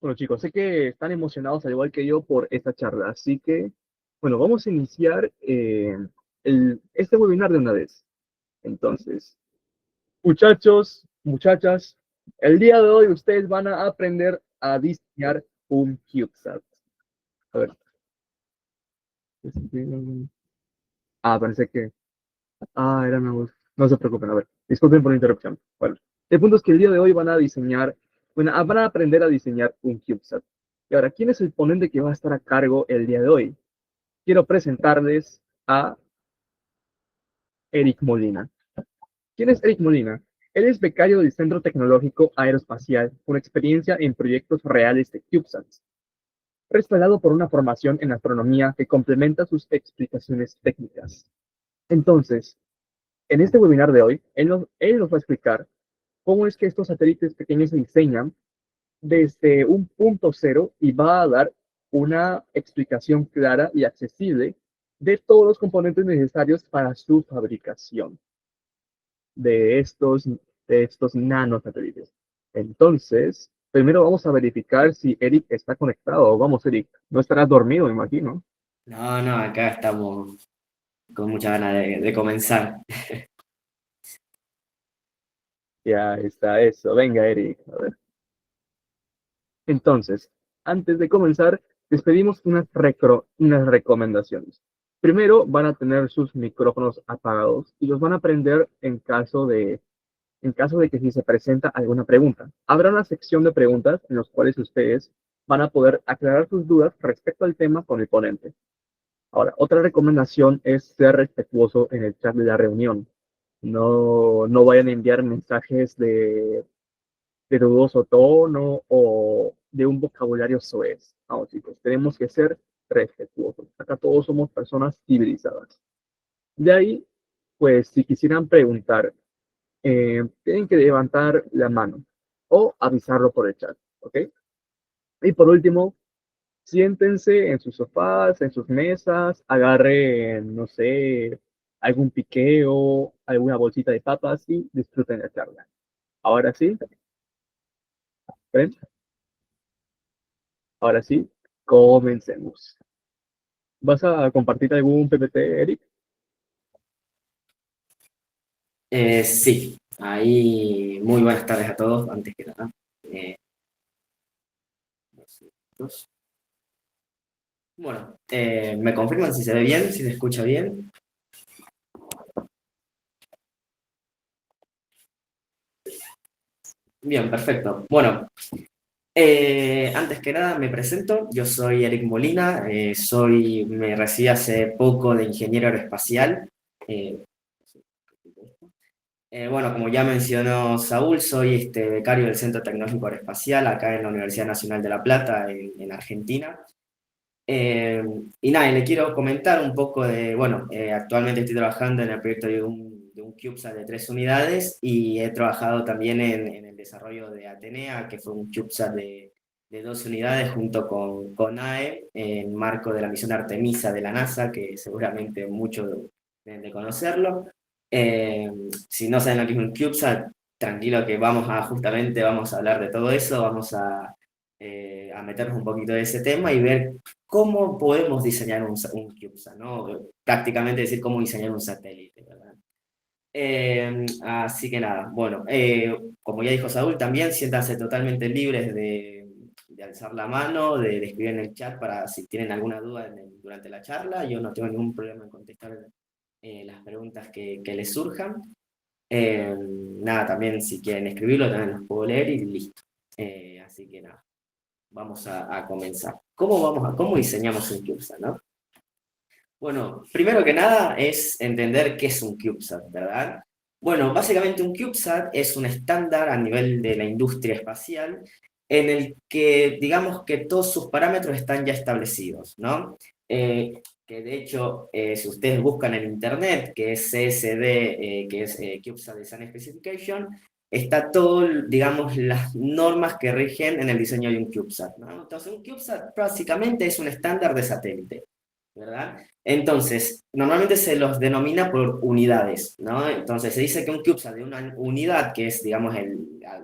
Bueno, chicos, sé que están emocionados al igual que yo por esta charla, así que, bueno, vamos a iniciar este webinar de una vez. Entonces, muchachos, muchachas, el día de hoy ustedes van a aprender a diseñar un CubeSat. A ver. Parece que... era una voz. No se preocupen, a ver, disculpen por la interrupción. Bueno, el punto es que el día de hoy van a diseñar, bueno, van a aprender a diseñar un CubeSat. Y ahora, ¿quién es el ponente que va a estar a cargo el día de hoy? Quiero presentarles a Eric Molina. ¿Quién es Eric Molina? Él es becario del Centro Tecnológico Aeroespacial con experiencia en proyectos reales de CubeSats, respaldado por una formación en astronomía que complementa sus explicaciones técnicas. Entonces, en este webinar de hoy, él nos va a explicar cómo es que estos satélites pequeños se diseñan desde un punto cero y va a dar una explicación clara y accesible de todos los componentes necesarios para su fabricación de estos nanosatélites. Entonces, primero vamos a verificar si Eric está conectado. Vamos, Eric, no estarás dormido, me imagino. No, no, acá estamos con mucha ganas de comenzar. Ya está eso. Venga, Eric. A ver. Entonces, antes de comenzar, les pedimos unas recomendaciones. Primero, van a tener sus micrófonos apagados y los van a prender en caso de que si se presenta alguna pregunta. Habrá una sección de preguntas en las cuales ustedes van a poder aclarar sus dudas respecto al tema con el ponente. Ahora, otra recomendación es ser respetuoso en el chat de la reunión. No vayan a enviar mensajes de dudoso tono o de un vocabulario soez. Vamos, chicos, tenemos que ser respetuosos. Acá todos somos personas civilizadas. De ahí, pues, si quisieran preguntar, tienen que levantar la mano o avisarlo por el chat, ¿ok? Y por último, siéntense en sus sofás, en sus mesas, agarren, no sé, algún piqueo, alguna bolsita de papas y disfruten la charla. Ahora sí, ¿ven? Ahora sí, comencemos. ¿Vas a compartir algún PPT, Eric? Sí, ahí muy buenas tardes a todos, antes que nada. Eh, dos. Bueno, ¿me confirman si se ve bien, si se escucha bien? Bien, perfecto. Bueno, antes que nada me presento, yo soy Eric Molina, me recibí hace poco de ingeniero aeroespacial. Eh, bueno, como ya mencionó Saúl, soy becario del Centro Tecnológico Aeroespacial acá en la Universidad Nacional de La Plata, en Argentina. Eh, y nada, y le quiero comentar un poco de, bueno, actualmente estoy trabajando en el proyecto de un CubeSat de 3 unidades y he trabajado también en el desarrollo de Atenea, que fue un CubeSat de 2 unidades junto con AE en marco de la misión Artemisa de la NASA, que seguramente muchos deben de conocerlo. Eh, si no saben lo que es un CubeSat, tranquilo que vamos a hablar de todo eso, vamos a meternos un poquito de ese tema y ver cómo podemos diseñar un CubeSat, ¿no? Prácticamente decir cómo diseñar un satélite, ¿verdad? Así que nada, bueno, como ya dijo Saúl, también siéntanse totalmente libres de alzar la mano, de escribir en el chat para si tienen alguna duda durante la charla. Yo no tengo ningún problema en contestar las preguntas que les surjan. Nada, también si quieren escribirlo, también los puedo leer y listo. Así que nada, vamos a comenzar. ¿Cómo diseñamos un CubeSat, no? Bueno, primero que nada es entender qué es un CubeSat, ¿verdad? Bueno, básicamente un CubeSat es un estándar a nivel de la industria espacial en el que digamos que todos sus parámetros están ya establecidos, ¿no? Que de hecho, si ustedes buscan en internet, que es CSD, que es CubeSat Design Specification, está todo, digamos, las normas que rigen en el diseño de un CubeSat, ¿no? Entonces, un CubeSat básicamente es un estándar de satélite, ¿verdad? Entonces, normalmente se los denomina por unidades, ¿no? Entonces, se dice que un CubeSat de una unidad, que es, digamos,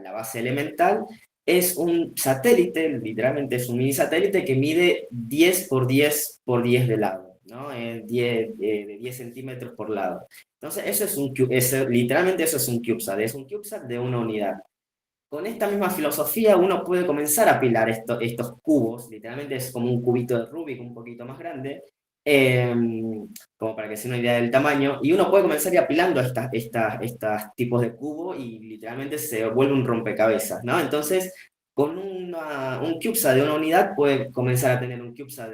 la base elemental, es un satélite, literalmente es un mini satélite que mide 10 por 10 por 10 de lado, ¿no? 10, de 10 centímetros por lado. Entonces, eso es literalmente eso es un CubeSat, es un CubeSat de una unidad. Con esta misma filosofía uno puede comenzar a apilar estos cubos, literalmente es como un cubito de Rubik un poquito más grande, eh, como para que se den una idea del tamaño, y uno puede comenzar a ir apilando estos tipos de cubo y literalmente se vuelve un rompecabezas, ¿no? Entonces, con un CubeSat de una unidad puede comenzar a tener un CubeSat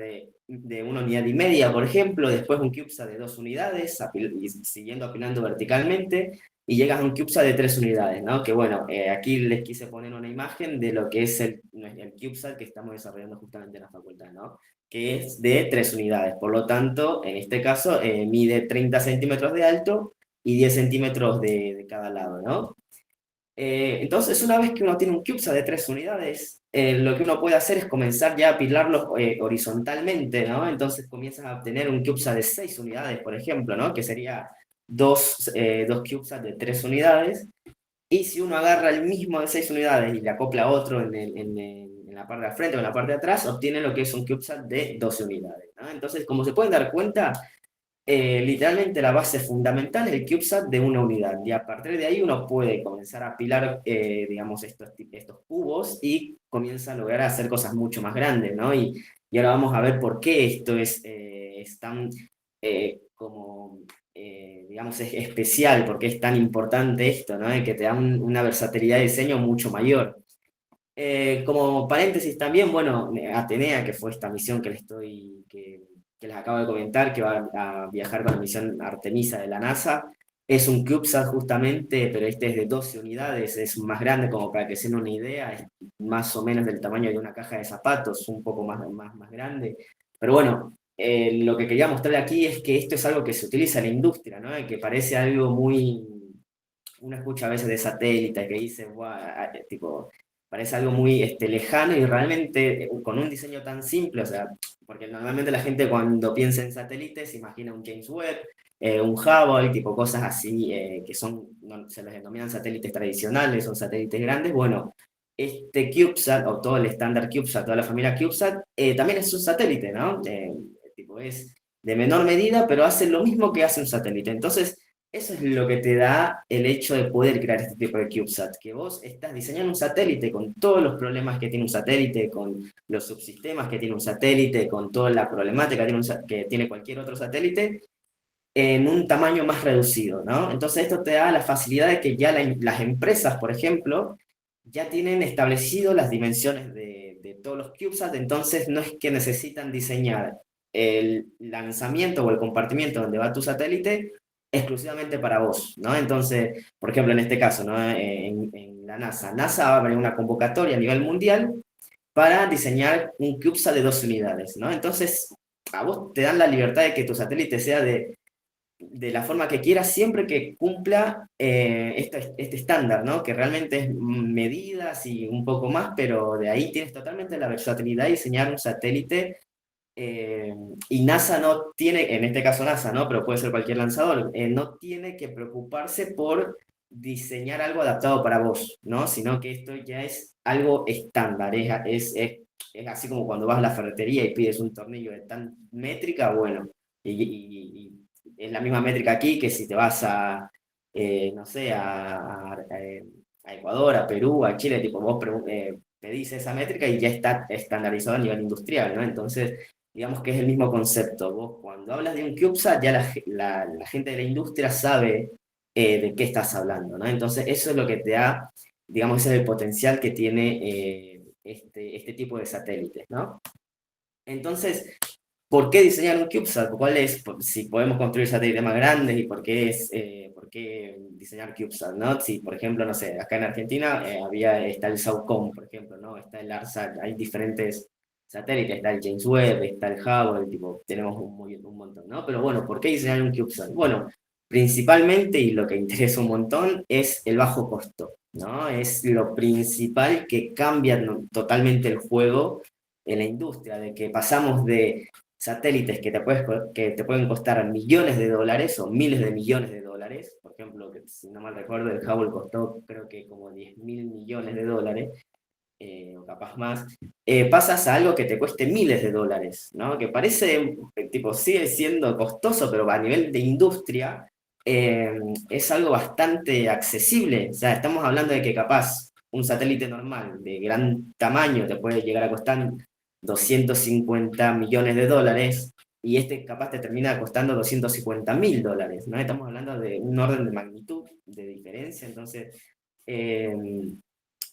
de una unidad y media, por ejemplo, después un CubeSat de 2 unidades, y siguiendo apilando verticalmente, y llegas a un CubeSat de 3 unidades, ¿no? Que bueno, aquí les quise poner una imagen de lo que es el CubeSat que estamos desarrollando justamente en la facultad, ¿no? Que es de 3 unidades. Por lo tanto, en este caso, mide 30 centímetros de alto y 10 centímetros de cada lado, ¿no? Entonces, una vez que uno tiene un CubeSat de 3 unidades, lo que uno puede hacer es comenzar ya a apilarlos horizontalmente, ¿no? Entonces comienzas a obtener un CubeSat de 6 unidades, por ejemplo, ¿no? Que sería dos CubeSat de 3 unidades. Y si uno agarra el mismo de 6 unidades y le acopla otro en la parte de frente o en la parte de atrás, obtiene lo que es un CubeSat de 12 unidades, ¿no? Entonces, como se pueden dar cuenta, literalmente la base fundamental es el CubeSat de una unidad. Y a partir de ahí uno puede comenzar a apilar, digamos, estos cubos y comienza a lograr hacer cosas mucho más grandes, ¿no? Y ahora vamos a ver por qué esto es tan, como, digamos, es especial, por qué es tan importante esto, ¿no? Y que te da una versatilidad de diseño mucho mayor. Como paréntesis también, bueno, Atenea, que fue esta misión que les acabo de comentar, que va a viajar con la misión Artemisa de la NASA, es un CubeSat justamente, pero este es de 12 unidades, es más grande como para que se den una idea, es más o menos del tamaño de una caja de zapatos, un poco más grande. Pero bueno, lo que quería mostrar aquí es que esto es algo que se utiliza en la industria, ¿no? Y que parece algo muy, uno escucha a veces de satélites que dicen, "Guau", tipo, parece algo muy lejano y realmente con un diseño tan simple, o sea, porque normalmente la gente cuando piensa en satélites se imagina un James Webb, un Hubble, tipo cosas así que son, no, se les denominan satélites tradicionales, son satélites grandes. Bueno, este CubeSat o todo el estándar CubeSat, toda la familia CubeSat, también es un satélite, ¿no? Tipo, es de menor medida, pero hace lo mismo que hace un satélite. Entonces, eso es lo que te da el hecho de poder crear este tipo de CubeSat, que vos estás diseñando un satélite con todos los problemas que tiene un satélite, con los subsistemas que tiene un satélite, con toda la problemática que tiene cualquier otro satélite, en un tamaño más reducido, ¿no? Entonces esto te da la facilidad de que ya las empresas, por ejemplo, ya tienen establecido las dimensiones de todos los CubeSat, entonces no es que necesitan diseñar el lanzamiento o el compartimiento donde va tu satélite exclusivamente para vos, ¿no? Entonces, por ejemplo, en este caso, ¿no? En la NASA. NASA va a abrir una convocatoria a nivel mundial para diseñar un CubeSat de 2 unidades, ¿no? Entonces, a vos te dan la libertad de que tu satélite sea de la forma que quieras, siempre que cumpla este estándar, ¿no? Que realmente es medidas y un poco más, pero de ahí tienes totalmente la versatilidad de diseñar un satélite. Y NASA no tiene, en este caso NASA, ¿no? Pero puede ser cualquier lanzador, no tiene que preocuparse por diseñar algo adaptado para vos, ¿no? Sino que esto ya es algo estándar, es así como cuando vas a la ferretería y pides un tornillo de tal métrica, bueno, y es la misma métrica aquí que si te vas no sé, a Ecuador, a Perú, a Chile, tipo, vos pedís esa métrica y ya está estandarizado a nivel industrial, ¿no? Entonces, digamos que es el mismo concepto. Vos cuando hablas de un CubeSat, ya la gente de la industria sabe de qué estás hablando, ¿no? Entonces, eso es lo que te da, digamos, ese es el potencial que tiene este tipo de satélites, ¿no? Entonces, ¿por qué diseñar un CubeSat? ¿Cuál es, si podemos construir satélites más grandes y por qué diseñar CubeSat, ¿no? Si, por ejemplo, no sé, acá en Argentina está el SAOCOM, por ejemplo, ¿no? Está el ARSAT, hay diferentes satélites, está el James Webb, está el Hubble, tipo, tenemos un montón, ¿no? Pero bueno, ¿por qué diseñar un CubeSat? Bueno, principalmente, y lo que interesa un montón, es el bajo costo, ¿no? Es lo principal que cambia totalmente el juego en la industria, de que pasamos de satélites que te pueden costar millones de dólares o miles de millones de dólares. Por ejemplo, que si no mal recuerdo, el Hubble costó creo que como 10.000 millones de dólares. o capaz más, pasas a algo que te cueste miles de dólares, ¿no? Que parece, tipo, sigue siendo costoso, pero a nivel de industria es algo bastante accesible. O sea, estamos hablando de que capaz un satélite normal de gran tamaño te puede llegar a costar 250 millones de dólares y este capaz te termina costando 250.000 dólares, ¿no? Estamos hablando de un orden de magnitud de diferencia, entonces, eh,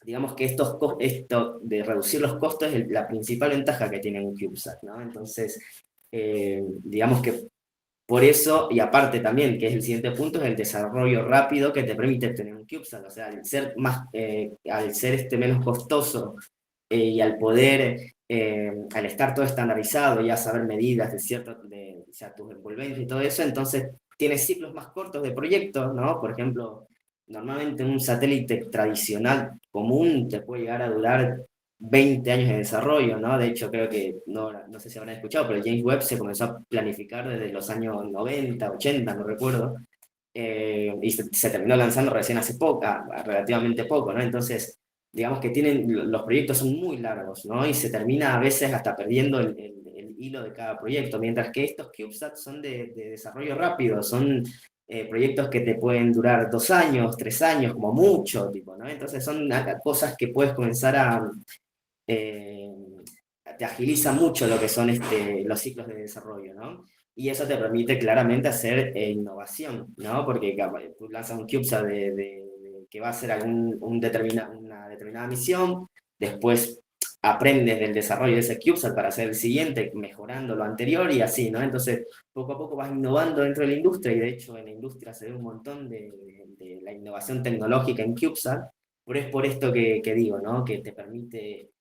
digamos que esto de reducir los costos es la principal ventaja que tiene un CubeSat, ¿no? Entonces, digamos que por eso, y aparte también, que es el siguiente punto, es el desarrollo rápido que te permite tener un CubeSat, o sea, al ser menos costoso y al poder, al estar todo estandarizado, ya saber medidas o sea, tus envolventes y todo eso, entonces tienes ciclos más cortos de proyectos, ¿no? Por ejemplo, normalmente un satélite tradicional común te puede llegar a durar 20 años de desarrollo, ¿no? De hecho, creo que, no sé si habrán escuchado, pero James Webb se comenzó a planificar desde los años 90, 80, no recuerdo, y se terminó lanzando recién hace relativamente poco, ¿no? Entonces, digamos que los proyectos son muy largos, ¿no? Y se termina a veces hasta perdiendo el hilo de cada proyecto, mientras que estos CubeSats son de desarrollo rápido, son proyectos que te pueden durar 2 años, 3 años, como mucho, tipo, ¿no? Entonces son cosas que puedes comenzar eh, te agiliza mucho lo que son los ciclos de desarrollo, ¿no? Y eso te permite claramente hacer innovación, ¿no? Porque tú lanzas un CubeSat que va a hacer una determinada misión, después aprendes del desarrollo de ese CubeSat para hacer el siguiente, mejorando lo anterior y así, ¿no? Entonces, poco a poco vas innovando dentro de la industria y de hecho en la industria se ve un montón de la innovación tecnológica en CubeSat, pero es por esto que digo, ¿no? Que te permite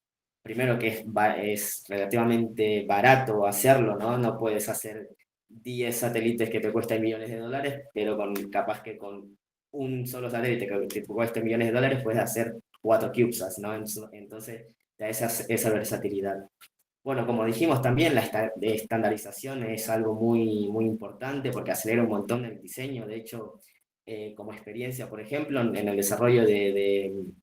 primero que es relativamente barato hacerlo, ¿no? No puedes hacer 10 satélites que te cuesten millones de dólares, pero capaz que con un solo satélite que te cueste millones de dólares puedes hacer 4 CubeSats, ¿no? Entonces, da esa versatilidad. Bueno, como dijimos también, de estandarización es algo muy, muy importante porque acelera un montón el diseño. De hecho, como experiencia, por ejemplo, en el desarrollo del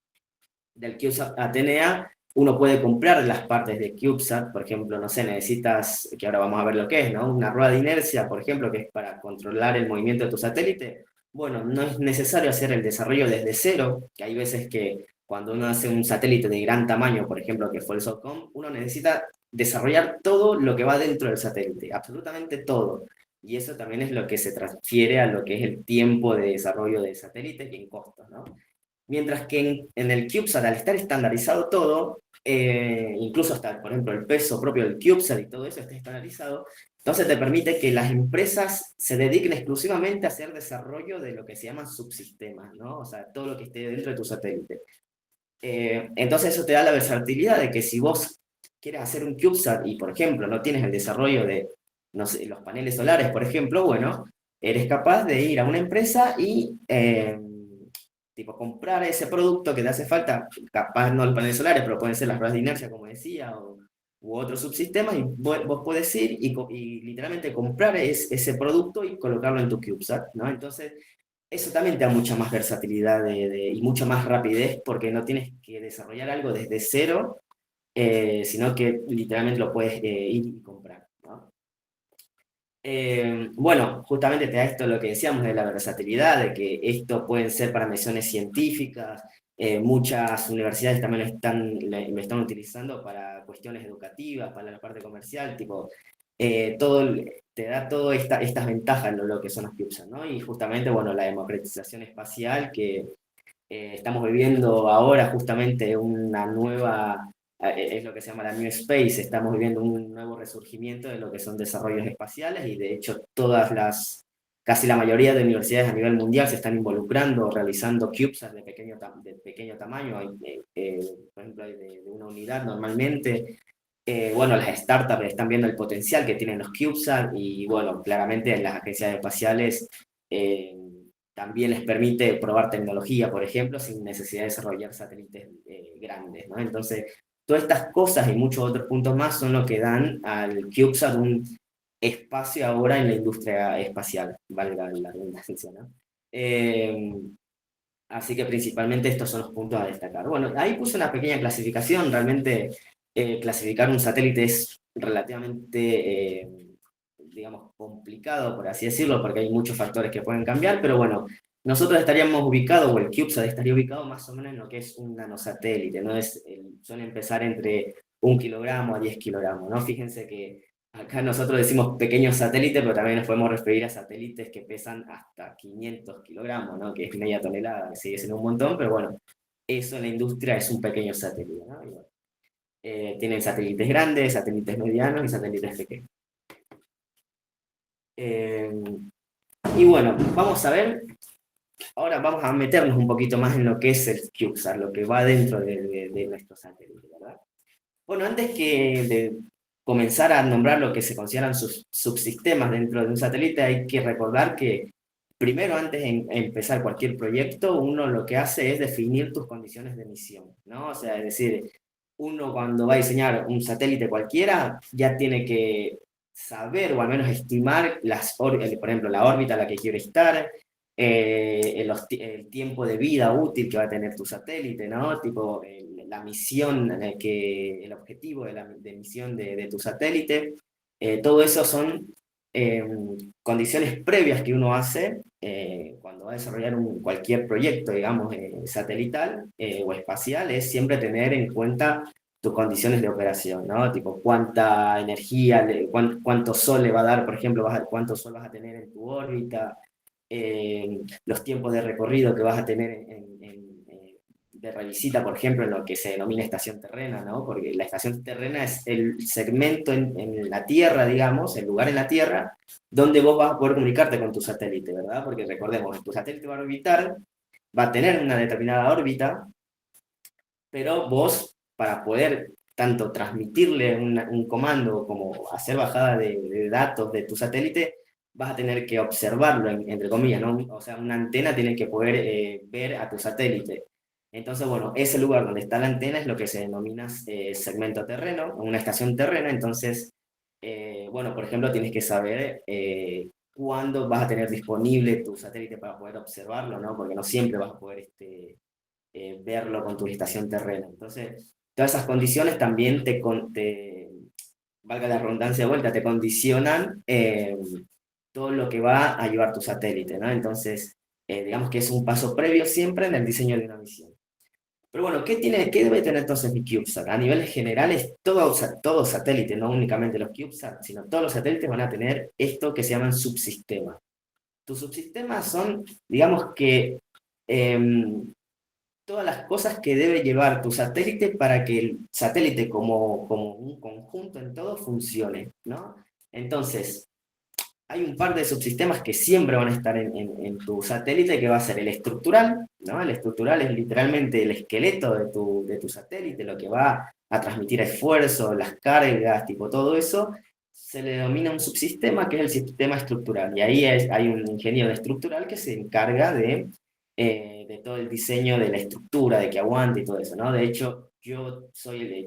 CubeSat Atenea, uno puede comprar las partes de CubeSat, por ejemplo, no sé, necesitas, que ahora vamos a ver lo que es, ¿no? Una rueda de inercia, por ejemplo, que es para controlar el movimiento de tu satélite. Bueno, no es necesario hacer el desarrollo desde cero, que hay veces que cuando uno hace un satélite de gran tamaño, por ejemplo, que fue el SOCOM, uno necesita desarrollar todo lo que va dentro del satélite, absolutamente todo. Y eso también es lo que se transfiere a lo que es el tiempo de desarrollo de satélites y en costos, ¿no? Mientras que en el CubeSat, al estar estandarizado todo, incluso hasta, por ejemplo, el peso propio del CubeSat y todo eso está estandarizado, entonces te permite que las empresas se dediquen exclusivamente a hacer desarrollo de lo que se llaman subsistemas, ¿no? O sea, todo lo que esté dentro de tu satélite. Entonces eso te da la versatilidad de que si vos quieres hacer un CubeSat y, por ejemplo, no tienes el desarrollo de, no sé, los paneles solares, por ejemplo, bueno, eres capaz de ir a una empresa y tipo, comprar ese producto que te hace falta, capaz no los paneles solares, pero pueden ser las ruedas de inercia, como decía, u otros subsistemas, y vos puedes ir y literalmente comprar ese producto y colocarlo en tu CubeSat, ¿no? Entonces, eso también te da mucha más versatilidad y mucha más rapidez, porque no tienes que desarrollar algo desde cero, sino que literalmente lo puedes ir y comprar, ¿no? Bueno, justamente te da esto lo que decíamos de la versatilidad, de que esto pueden ser para misiones científicas, muchas universidades también lo están utilizando para cuestiones educativas, para la parte comercial, tipo, te da todas estas ventajas lo que son los CubeSat, ¿no? Y justamente, bueno, la democratización espacial que estamos viviendo ahora justamente una nueva, es lo que se llama la New Space, estamos viviendo un nuevo resurgimiento de lo que son desarrollos espaciales y de hecho casi la mayoría de universidades a nivel mundial se están involucrando, realizando CubeSats de pequeño tamaño, por ejemplo, de una unidad normalmente. Bueno, las startups están viendo el potencial que tienen los CubeSats y bueno, claramente las agencias espaciales eh, también les permite probar tecnología, por ejemplo, sin necesidad de desarrollar satélites grandes, ¿no? Entonces, todas estas cosas y muchos otros puntos más son lo que dan al CubeSat un espacio ahora en la industria espacial, valga la redundancia, ¿no? Así que principalmente estos son los puntos a destacar. Bueno, ahí puse una pequeña clasificación. Realmente clasificar un satélite es relativamente, digamos, complicado, por así decirlo, porque hay muchos factores que pueden cambiar, pero bueno, nosotros estaríamos ubicados, o el CubeSat estaría ubicado más o menos en lo que es un nanosatélite, ¿no? Suele empezar entre 1 kilogramo a 10 kilogramos, ¿no? Fíjense que acá nosotros decimos pequeños satélites, pero también nos podemos referir a satélites que pesan hasta 500 kilogramos, ¿no? Que es media tonelada, que sigue siendo un montón, pero bueno, eso en la industria es un pequeño satélite, ¿no? Y bueno, tienen satélites grandes, satélites medianos y satélites pequeños. Eh, y bueno, vamos a ver, ahora vamos a meternos un poquito más en lo que es el CubeSat, lo que va dentro de nuestro satélite, ¿verdad? Bueno, antes que de comenzar a nombrar lo que se consideran sus subsistemas dentro de un satélite, hay que recordar que primero, antes de empezar cualquier proyecto, uno lo que hace es definir tus condiciones de misión, ¿no? O sea, es decir, uno cuando va a diseñar un satélite cualquiera, ya tiene que saber o al menos estimar por ejemplo, la órbita a la que quiere estar, el tiempo de vida útil que va a tener tu satélite, ¿no? Tipo, la misión, el objetivo de misión de tu satélite. Todo eso son eh, condiciones previas que uno hace cuando va a desarrollar cualquier proyecto, digamos, satelital o espacial, es siempre tener en cuenta tus condiciones de operación, ¿no? Tipo, cuánta energía, cuánto sol le va a dar, por ejemplo, cuánto sol vas a tener en tu órbita, los tiempos de recorrido que vas a tener de revisita, por ejemplo, en lo que se denomina estación terrena, ¿no? Porque la estación terrena es el segmento en la Tierra, digamos, el lugar en la Tierra, donde vos vas a poder comunicarte con tu satélite, ¿verdad? Porque recordemos, tu satélite va a orbitar, va a tener una determinada órbita, pero vos, para poder tanto transmitirle un comando como hacer bajada de datos de tu satélite, vas a tener que observarlo, entre comillas, ¿no? O sea, una antena tiene que poder ver a tu satélite. Entonces, bueno, ese lugar donde está la antena es lo que se denomina segmento terreno, una estación terrena. Entonces, bueno, por ejemplo, tienes que saber cuándo vas a tener disponible tu satélite para poder observarlo, ¿no? Porque no siempre vas a poder verlo con tu estación terrena. Entonces, todas esas condiciones también valga la redundancia de vuelta, te condicionan todo lo que va a llevar tu satélite, ¿no? Entonces, digamos que es un paso previo siempre en el diseño de una misión. Pero bueno, ¿qué debe tener entonces mi CubeSat? A niveles generales, todo satélite, no únicamente los CubeSat, sino todos los satélites van a tener esto que se llaman subsistemas. Tus subsistemas son, digamos que, todas las cosas que debe llevar tu satélite para que el satélite como un conjunto en todo funcione, ¿no? Entonces, hay un par de subsistemas que siempre van a estar en tu satélite, que va a ser el estructural, ¿no? El estructural es literalmente el esqueleto de tu satélite, lo que va a transmitir esfuerzo, las cargas, tipo todo eso, se le denomina un subsistema que es el sistema estructural. Y ahí hay un ingeniero estructural que se encarga de todo el diseño de la estructura, de que aguante y todo eso, ¿no? De hecho, yo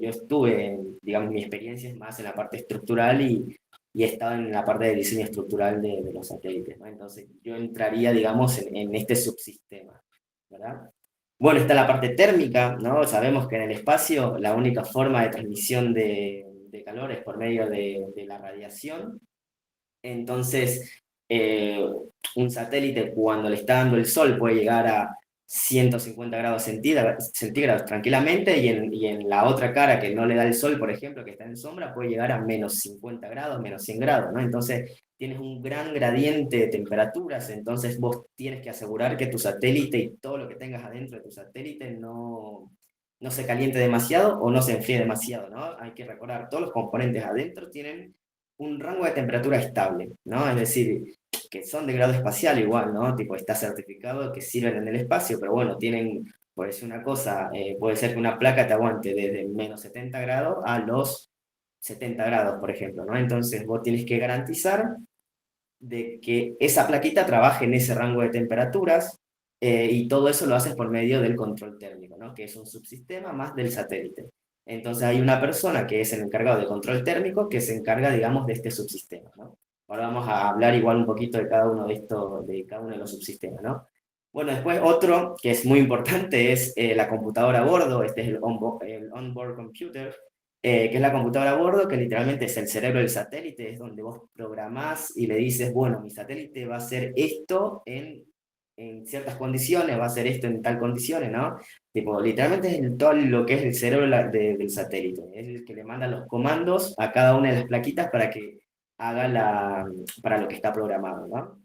estuve, digamos, mi experiencia es más en la parte estructural y he estado en la parte de diseño estructural de los satélites, ¿no? Entonces yo entraría, digamos, en este subsistema, ¿verdad? Bueno, está la parte térmica, ¿no? Sabemos que en el espacio la única forma de transmisión de calor es por medio de la radiación. Entonces, un satélite cuando le está dando el sol puede llegar a 150 grados centígrados tranquilamente y en la otra cara que no le da el sol, por ejemplo, que está en sombra, puede llegar a menos 50 grados, menos 100 grados, ¿no? Entonces tienes un gran gradiente de temperaturas, entonces vos tienes que asegurar que tu satélite y todo lo que tengas adentro de tu satélite no se caliente demasiado o no se enfríe demasiado, ¿no? Hay que recordar, todos los componentes adentro tienen un rango de temperatura estable, ¿no? Es decir, que son de grado espacial igual, ¿no? Tipo, está certificado que sirven en el espacio, pero bueno, tienen, por decir una cosa, puede ser que una placa te aguante desde menos 70 grados a los 70 grados, por ejemplo, ¿no? Entonces vos tienes que garantizar de que esa plaquita trabaje en ese rango de temperaturas y todo eso lo haces por medio del control térmico, ¿no? Que es un subsistema más del satélite. Entonces hay una persona que es el encargado de control térmico que se encarga, digamos, de este subsistema, ¿no? Ahora vamos a hablar igual un poquito de cada uno de estos, de cada uno de los subsistemas, ¿no? Bueno, después otro que es muy importante es la computadora a bordo. Este es el onboard computer, que es la computadora a bordo, que literalmente es el cerebro del satélite, es donde vos programás y le dices, bueno, mi satélite va a hacer esto en ciertas condiciones, va a hacer esto en tal condiciones, ¿no? Tipo, literalmente es todo lo que es el cerebro del satélite, es el que le manda los comandos a cada una de las plaquitas para que haga para lo que está programado, ¿no?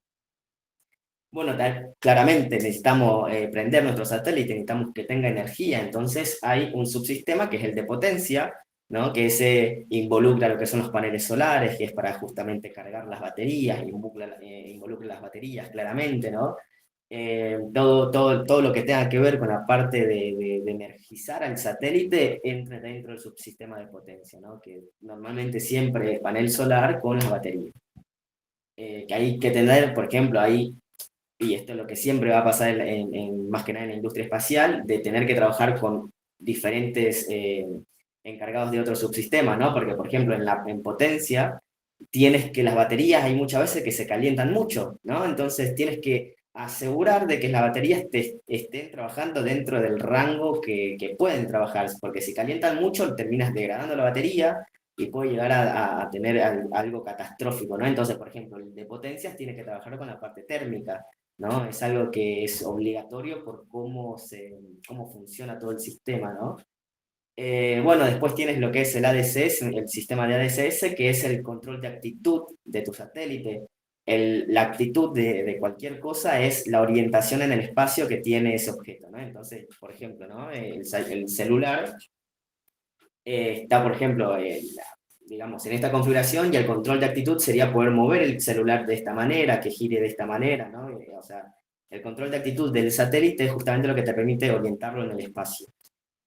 Bueno, claramente necesitamos prender nuestro satélite, necesitamos que tenga energía, entonces hay un subsistema que es el de potencia, ¿no? Que se involucra lo que son los paneles solares, que es para justamente cargar las baterías, involucra las baterías claramente, ¿no? Todo lo que tenga que ver con la parte de energizar al satélite entra dentro del subsistema de potencia, ¿no? Que normalmente siempre es panel solar con las baterías. Que hay que tener, por ejemplo, ahí y esto es lo que siempre va a pasar más que nada en la industria espacial, de tener que trabajar con diferentes encargados de otros subsistemas, ¿no? Porque, por ejemplo, en potencia, tienes que las baterías hay muchas veces que se calientan mucho, ¿no? Entonces tienes que asegurar de que las baterías estén trabajando dentro del rango que pueden trabajar, porque si calientan mucho, terminas degradando la batería y puede llegar a tener algo catastrófico, ¿no? Entonces, por ejemplo, el de potencias tiene que trabajar con la parte térmica, ¿no? Es algo que es obligatorio por cómo funciona todo el sistema, ¿no? Bueno, después tienes lo que es el ADCS, el sistema de ADCS, que es el control de actitud de tu satélite. La actitud de cualquier cosa es la orientación en el espacio que tiene ese objeto, ¿no? Entonces, por ejemplo, ¿no? El celular está, por ejemplo, digamos, en esta configuración y el control de actitud sería poder mover el celular de esta manera, que gire de esta manera, ¿no? O sea, el control de actitud del satélite es justamente lo que te permite orientarlo en el espacio.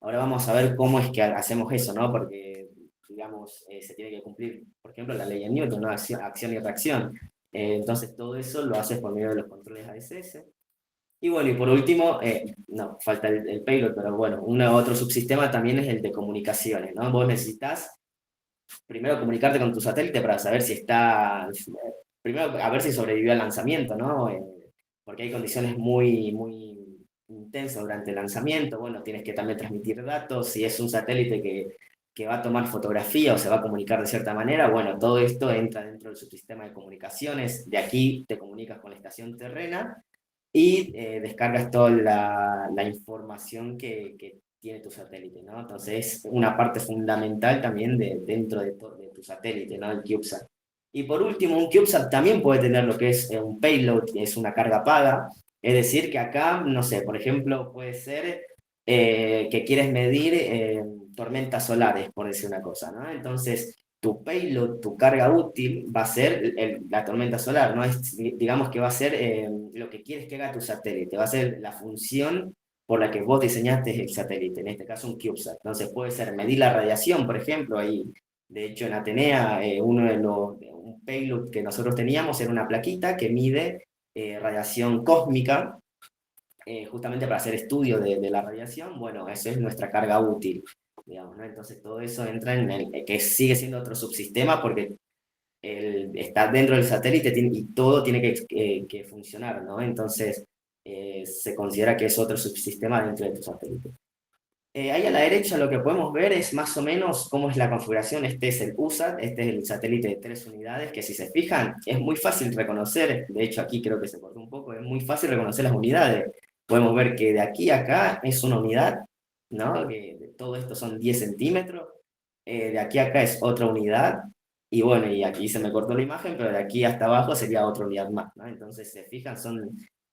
Ahora vamos a ver cómo es que hacemos eso, ¿no? Porque, digamos, se tiene que cumplir, por ejemplo, la ley de Newton, ¿no? Acción y reacción. Entonces, todo eso lo haces por medio de los controles ASS. Y bueno, y por último, no, falta el payload, pero bueno, otro subsistema también es el de comunicaciones, ¿no? Vos necesitas primero comunicarte con tu satélite para saber si está, primero a ver si sobrevivió al lanzamiento, ¿no? Porque hay condiciones muy intensas durante el lanzamiento, bueno, tienes que también transmitir datos, si es un satélite que va a tomar fotografía o se va a comunicar de cierta manera, bueno, todo esto entra dentro del subsistema de comunicaciones, de aquí te comunicas con la estación terrena y descargas toda la información que tiene tu satélite, ¿no? Entonces es una parte fundamental también dentro de tu satélite, ¿no? El CubeSat. Y por último, un CubeSat también puede tener lo que es un payload, que es una carga paga, es decir, que acá, no sé, por ejemplo, puede ser que quieres medir tormentas solares, por decir una cosa, ¿no? Entonces, tu payload, tu carga útil, va a ser la tormenta solar, ¿no? Digamos que va a ser lo que quieres que haga tu satélite, va a ser la función por la que vos diseñaste el satélite, en este caso un CubeSat. Entonces puede ser medir la radiación, por ejemplo, ahí, de hecho en Atenea, un payload que nosotros teníamos era una plaquita que mide radiación cósmica, justamente para hacer estudio de la radiación, bueno, esa es nuestra carga útil, digamos, ¿no? Entonces todo eso entra en que sigue siendo otro subsistema porque está dentro del satélite y todo tiene que funcionar, ¿no? Entonces se considera que es otro subsistema dentro de tu satélite. Ahí a la derecha lo que podemos ver es más o menos cómo es la configuración. Este es el USAT, este es el satélite de 3 unidades, que si se fijan es muy fácil reconocer, de hecho aquí creo que se cortó un poco, es muy fácil reconocer las unidades. Podemos ver que de aquí a acá es una unidad, ¿no? Que de todo esto son 10 centímetros, de aquí a acá es otra unidad, y bueno, y aquí se me cortó la imagen, pero de aquí hasta abajo sería otra unidad más, ¿no? Entonces, se fijan,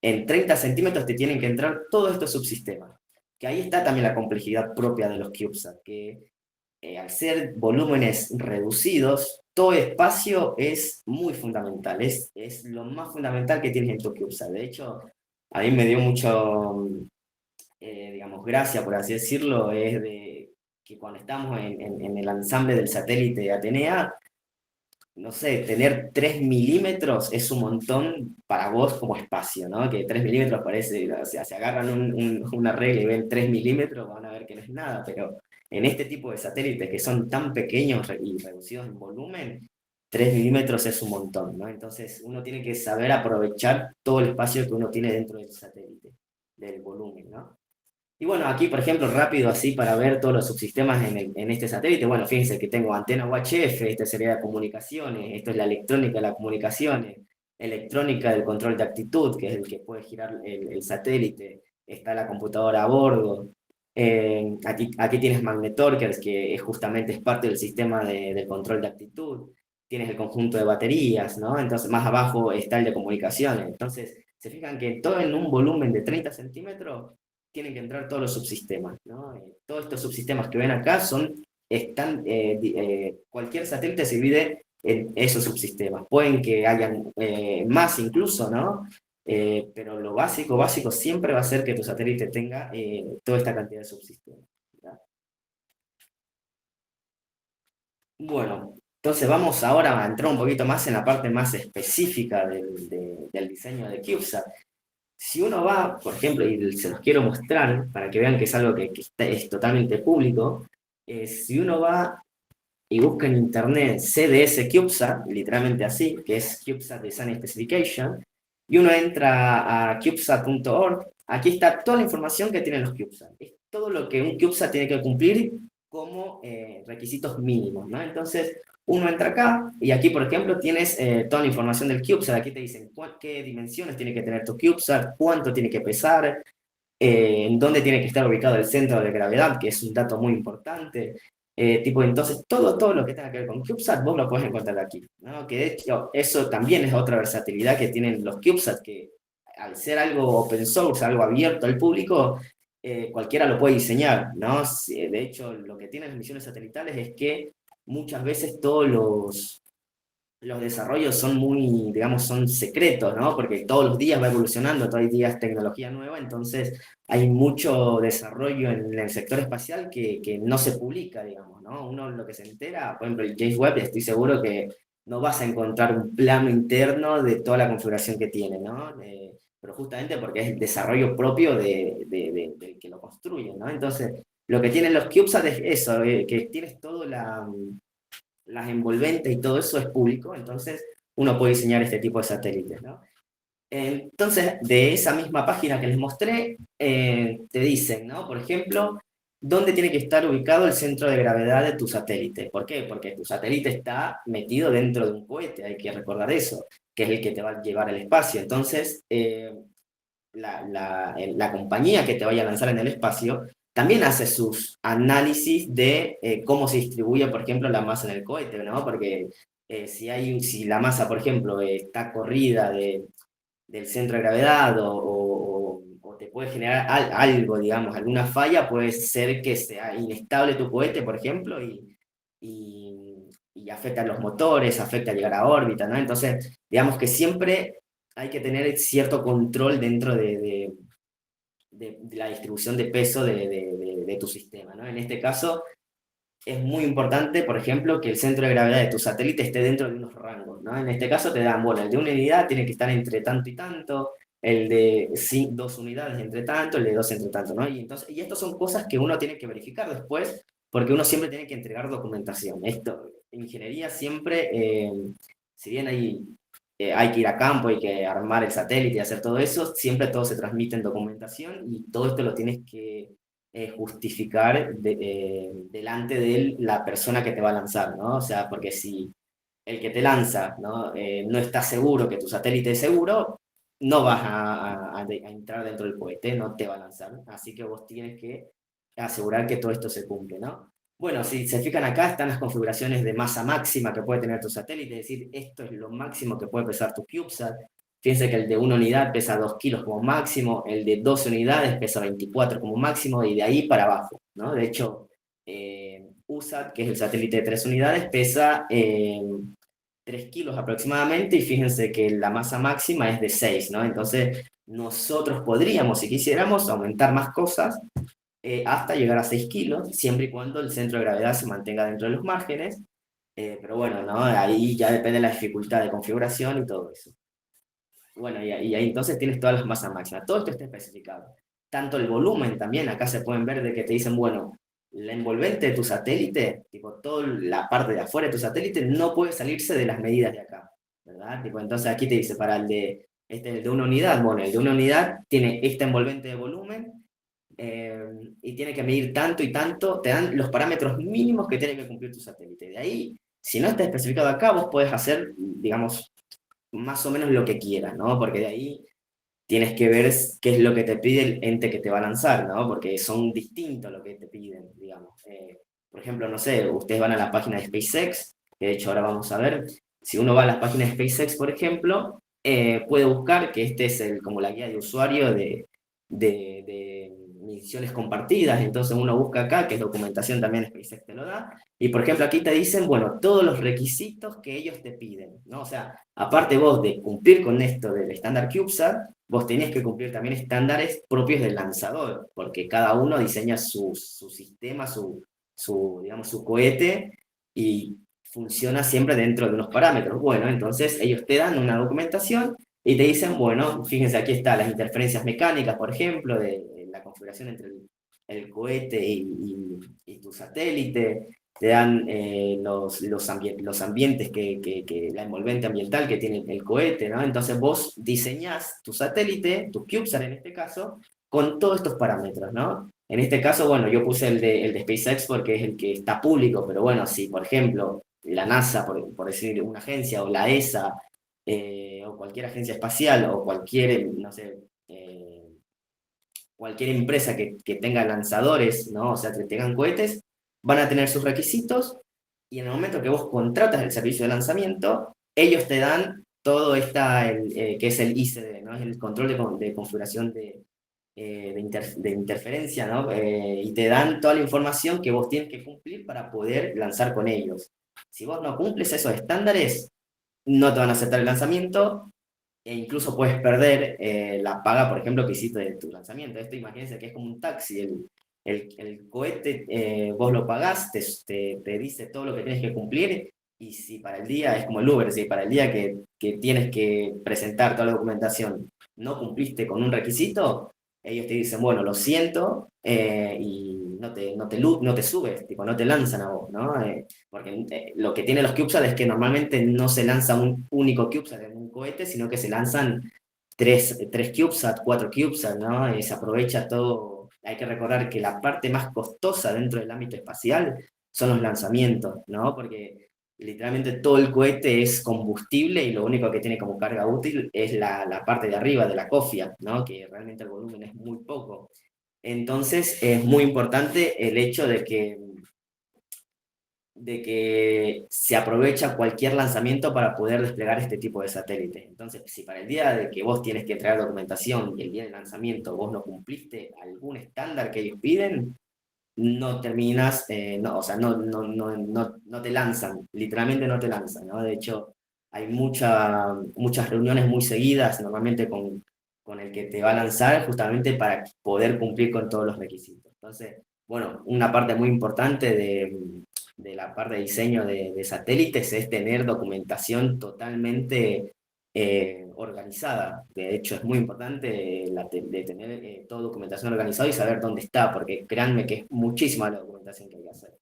en 30 centímetros te tienen que entrar todos estos subsistemas, que ahí está también la complejidad propia de los CubeSat, que al ser volúmenes reducidos, todo espacio es muy fundamental, es lo más fundamental que tienes en tu CubeSat. De hecho, a mí me dio mucho, digamos, gracia, por así decirlo, es de que cuando estamos en el ensamble del satélite de Atenea, no sé, tener 3 milímetros es un montón para vos como espacio, ¿no? Que 3 milímetros parece, o sea, si agarran una regla y ven 3 milímetros, van a ver que no es nada, pero en este tipo de satélites que son tan pequeños y reducidos en volumen, 3 milímetros es un montón, ¿no? Entonces uno tiene que saber aprovechar todo el espacio que uno tiene dentro del satélite, del volumen, ¿no? Y bueno, aquí, por ejemplo, rápido así para ver todos los subsistemas en este satélite. Bueno, fíjense que tengo antena UHF, esta sería de comunicaciones, esto es la electrónica de las comunicaciones, electrónica del control de actitud, que es el que puede girar el satélite, está la computadora a bordo. Aquí tienes Magnetorquers, que justamente es parte del sistema del control de actitud. Tienes el conjunto de baterías, ¿no? Entonces, más abajo está el de comunicaciones. Entonces, se fijan que todo en un volumen de 30 centímetros tienen que entrar todos los subsistemas, ¿no? Todos estos subsistemas que ven acá cualquier satélite se divide en esos subsistemas. Pueden que hayan más incluso, ¿no? Pero lo básico, básico siempre va a ser que tu satélite tenga toda esta cantidad de subsistemas, ¿verdad? Bueno, entonces vamos ahora a entrar un poquito más en la parte más específica del diseño de CubeSat. Si uno va, por ejemplo, y se los quiero mostrar para que vean que es algo que es totalmente público, si uno va y busca en internet CDS CubeSat, literalmente así, que es CubeSat Design Specification, y uno entra a cubesat.org, aquí está toda la información que tienen los CubeSat. Es todo lo que un CubeSat tiene que cumplir como requisitos mínimos, ¿no? Entonces, uno entra acá y aquí, por ejemplo, tienes toda la información del CubeSat. Aquí te dicen qué dimensiones tiene que tener tu CubeSat, cuánto tiene que pesar, en dónde tiene que estar ubicado el centro de gravedad, que es un dato muy importante. Entonces, todo lo que tenga que ver con CubeSat, vos lo podés encontrar aquí, ¿no? Que de hecho, eso también es otra versatilidad que tienen los CubeSat, que al ser algo open source, algo abierto al público, cualquiera lo puede diseñar, ¿no? De hecho, lo que tienen las misiones satelitales es que muchas veces todos los desarrollos son muy, digamos, son secretos, ¿no? Porque todos los días va evolucionando, todos los días tecnología nueva, entonces hay mucho desarrollo en el sector espacial que no se publica, digamos, ¿no? Uno lo que se entera, por ejemplo, el James Webb, estoy seguro que no vas a encontrar un plano interno de toda la configuración que tiene, ¿no? Pero justamente porque es el desarrollo propio del que lo construye, ¿no? Entonces, lo que tienen los CubeSat es eso, que tienes todo las envolventes y todo eso es público, entonces uno puede diseñar este tipo de satélites, ¿no? Entonces, de esa misma página que les mostré, te dicen, ¿no? Por ejemplo, dónde tiene que estar ubicado el centro de gravedad de tu satélite. ¿Por qué? Porque tu satélite está metido dentro de un cohete, hay que recordar eso, que es el que te va a llevar al espacio. Entonces, la compañía que te vaya a lanzar en el espacio también hace sus análisis de cómo se distribuye, por ejemplo, la masa en el cohete, ¿no? Porque si la masa, por ejemplo, está corrida del centro de gravedad o te puede generar algo, digamos, alguna falla, puede ser que sea inestable tu cohete, por ejemplo, y afecta a los motores, afecta a llegar a órbita, ¿no? Entonces, digamos que siempre hay que tener cierto control dentro de la distribución de peso de tu sistema, ¿no? En este caso, es muy importante, por ejemplo, que el centro de gravedad de tu satélite esté dentro de unos rangos, ¿no? En este caso te dan, bueno, el de una unidad tiene que estar entre tanto y tanto, el de 2 unidades entre tanto, el de dos entre tanto, ¿no? Y estas son cosas que uno tiene que verificar después, porque uno siempre tiene que entregar documentación. Esto, ingeniería siempre, si bien hay que ir a campo, hay que armar el satélite y hacer todo eso, siempre todo se transmite en documentación y todo esto lo tienes que justificar delante de la persona que te va a lanzar, ¿no? O sea, porque si el que te lanza, ¿no? No está seguro que tu satélite es seguro, no vas a entrar dentro del cohete, no te va a lanzar. Así que vos tienes que asegurar que todo esto se cumple, ¿no? Bueno, si se fijan acá están las configuraciones de masa máxima que puede tener tu satélite, es decir, esto es lo máximo que puede pesar tu CubeSat. Fíjense que el de 1 unidad pesa 2 kilos como máximo, el de 12 unidades pesa 24 como máximo, y de ahí para abajo, ¿no? De hecho, USAT, que es el satélite de 3 unidades, pesa 3 kilos aproximadamente, y fíjense que la masa máxima es de 6, ¿no? Entonces, nosotros podríamos, si quisiéramos, aumentar más cosas hasta llegar a 6 kilos, siempre y cuando el centro de gravedad se mantenga dentro de los márgenes, pero bueno, ¿no? Ahí ya depende de la dificultad de configuración y todo eso. Bueno, y ahí entonces tienes todas las masas máximas. Todo esto está especificado. Tanto el volumen también, acá se pueden ver de que te dicen, bueno, la envolvente de tu satélite, tipo, toda la parte de afuera de tu satélite no puede salirse de las medidas de acá, ¿verdad? Tipo, entonces aquí te dice, para el de una unidad, bueno, el de una unidad tiene esta envolvente de volumen, y tiene que medir tanto y tanto, te dan los parámetros mínimos que tiene que cumplir tu satélite. De ahí, si no está especificado acá, vos podés hacer, digamos, más o menos lo que quieras, ¿no? Porque de ahí tienes que ver qué es lo que te pide el ente que te va a lanzar, ¿no? Porque son distintos lo que te piden, digamos. Por ejemplo, no sé, ustedes van a la página de SpaceX, que de hecho ahora vamos a ver, si uno va a la página de SpaceX, por ejemplo, puede buscar que este es como la guía de usuario de misiones compartidas, entonces uno busca acá, que es documentación también SpaceX te lo da, y por ejemplo aquí te dicen, bueno, todos los requisitos que ellos te piden, ¿no? O sea, aparte vos de cumplir con esto del estándar CubeSat, vos tenés que cumplir también estándares propios del lanzador, porque cada uno diseña su sistema, digamos, su cohete, y funciona siempre dentro de unos parámetros. Bueno, entonces ellos te dan una documentación y te dicen, bueno, fíjense, aquí está las interferencias mecánicas, por ejemplo, de la configuración entre el cohete y tu satélite, te dan los ambientes, la envolvente ambiental que tiene el cohete, ¿no? Entonces vos diseñás tu satélite, tu CubeSat en este caso, con todos estos parámetros, ¿no? En este caso, bueno, yo puse el de SpaceX porque es el que está público, pero bueno, si por ejemplo la NASA, por decir una agencia, o la ESA, o cualquier agencia espacial, o cualquier, no sé, cualquier empresa que tenga lanzadores, ¿no? O sea, que tengan cohetes, van a tener sus requisitos, y en el momento que vos contratas el servicio de lanzamiento, ellos te dan todo que es el ICD, ¿no? Es el control de configuración de interferencia, ¿no? Y te dan toda la información que vos tienes que cumplir para poder lanzar con ellos. Si vos no cumples esos estándares, no te van a aceptar el lanzamiento, e incluso puedes perder la paga, por ejemplo, que hiciste de tu lanzamiento. Esto imagínense que es como un taxi, el cohete, vos lo pagás, te dice todo lo que tienes que cumplir, y si para el día, es como el Uber, si para el día que tienes que presentar toda la documentación no cumpliste con un requisito, ellos te dicen, bueno, lo siento, y no te subes, tipo, no te lanzan a vos, ¿no? Porque lo que tienen los CubeSat es que normalmente no se lanza un único CubeSat en un cohete, sino que se lanzan tres CubeSat, cuatro CubeSat, ¿no? Y se aprovecha todo. Hay que recordar que la parte más costosa dentro del ámbito espacial son los lanzamientos, ¿no? Porque literalmente todo el cohete es combustible, y lo único que tiene como carga útil es la parte de arriba de la cofia, ¿no? Que realmente el volumen es muy poco. Entonces es muy importante el hecho de que se aprovecha cualquier lanzamiento para poder desplegar este tipo de satélites. Entonces, si para el día de que vos tienes que traer documentación y el día del lanzamiento vos no cumpliste algún estándar que ellos piden, no terminas, no, o sea, no te lanzan, literalmente no te lanzan, ¿no? De hecho, hay muchas reuniones muy seguidas, normalmente con el que te va a lanzar, justamente para poder cumplir con todos los requisitos. Entonces, bueno, una parte muy importante de la parte de diseño de satélites es tener documentación totalmente organizada. De hecho, es muy importante de tener toda documentación organizada y saber dónde está, porque créanme que es muchísima la documentación que hay que hacer.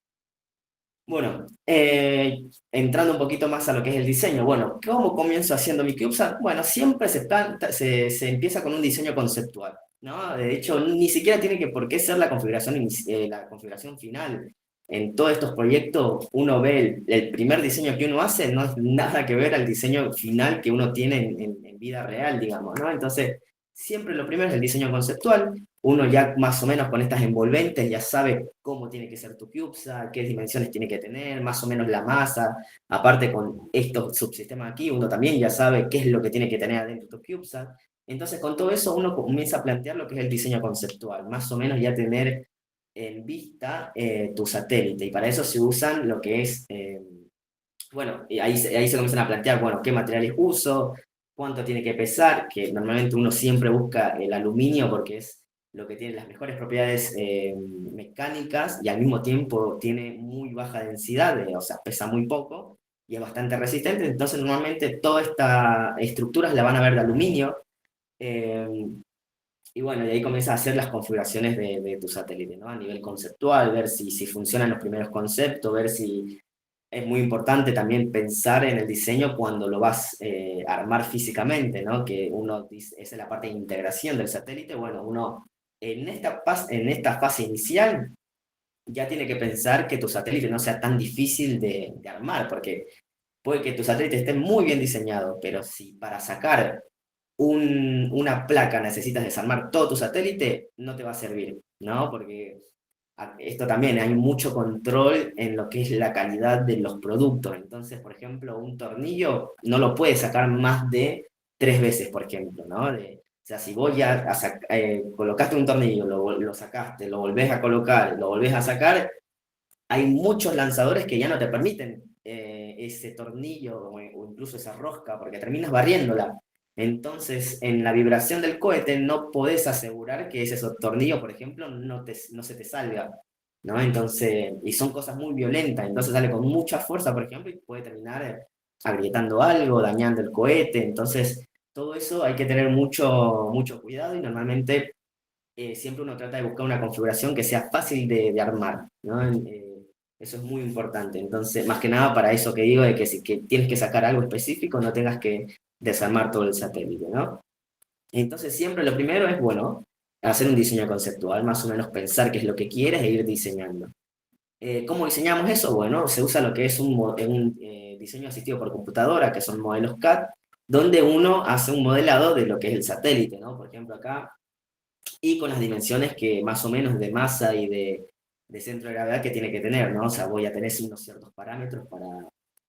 Bueno, entrando un poquito más a lo que es el diseño, bueno, ¿cómo comienzo haciendo mi CubeSat? Bueno, siempre se empieza con un diseño conceptual, ¿no? De hecho, ni siquiera tiene que por qué ser la configuración final. En todos estos proyectos uno ve el primer diseño que uno hace, no es nada que ver al diseño final que uno tiene en vida real, digamos, ¿no? Entonces, siempre lo primero es el diseño conceptual. Uno ya más o menos con estas envolventes ya sabe cómo tiene que ser tu CubeSat, qué dimensiones tiene que tener, más o menos la masa. Aparte, con estos subsistemas aquí, uno también ya sabe qué es lo que tiene que tener adentro tu CubeSat. Entonces, con todo eso uno comienza a plantear lo que es el diseño conceptual, más o menos ya tener en vista tu satélite, y para eso se usan lo que es, bueno, y ahí se comienzan a plantear, bueno, qué materiales uso, cuánto tiene que pesar, que normalmente uno siempre busca el aluminio porque es lo que tiene las mejores propiedades mecánicas, y al mismo tiempo tiene muy baja densidad, o sea, pesa muy poco y es bastante resistente. Entonces normalmente todas estas estructuras la van a ver de aluminio. eh, Y bueno, y ahí comienzas a hacer las configuraciones de tu satélite, ¿no? A nivel conceptual, ver si funcionan los primeros conceptos, ver si es muy importante también pensar en el diseño cuando lo vas a armar físicamente, ¿no? Que uno dice, esa es la parte de integración del satélite. Bueno, uno en esta fase inicial ya tiene que pensar que tu satélite no sea tan difícil de armar, porque puede que tu satélite esté muy bien diseñado, pero si para sacar una placa necesitas desarmar todo tu satélite, no te va a servir, ¿no? Porque esto también, hay mucho control en lo que es la calidad de los productos. Entonces, por ejemplo, un tornillo no lo puedes sacar más de 3 veces, por ejemplo, ¿no? O sea, si vos ya colocaste un tornillo, lo sacaste, lo volvés a colocar, lo volvés a sacar, hay muchos lanzadores que ya no te permiten ese tornillo o incluso esa rosca, porque terminas barriéndola. Entonces, en la vibración del cohete no podés asegurar que ese tornillo, por ejemplo, no se te salga, ¿no? Entonces, y son cosas muy violentas, entonces sale con mucha fuerza, por ejemplo, y puede terminar agrietando algo, dañando el cohete. Entonces, todo eso hay que tener mucho cuidado y normalmente siempre uno trata de buscar una configuración que sea fácil de armar, ¿no? Eso es muy importante. Entonces, más que nada para eso que digo, de que si que tienes que sacar algo específico, no tengas que desarmar todo el satélite, ¿no? Entonces, siempre lo primero es, bueno, hacer un diseño conceptual, más o menos pensar qué es lo que quieres e ir diseñando. ¿Cómo diseñamos eso? Bueno, se usa lo que es un diseño asistido por computadora, que son modelos CAD, donde uno hace un modelado de lo que es el satélite, ¿no? Por ejemplo, acá y con las dimensiones que más o menos de masa y de centro de gravedad que tiene que tener, ¿no? O sea, voy a tener unos ciertos parámetros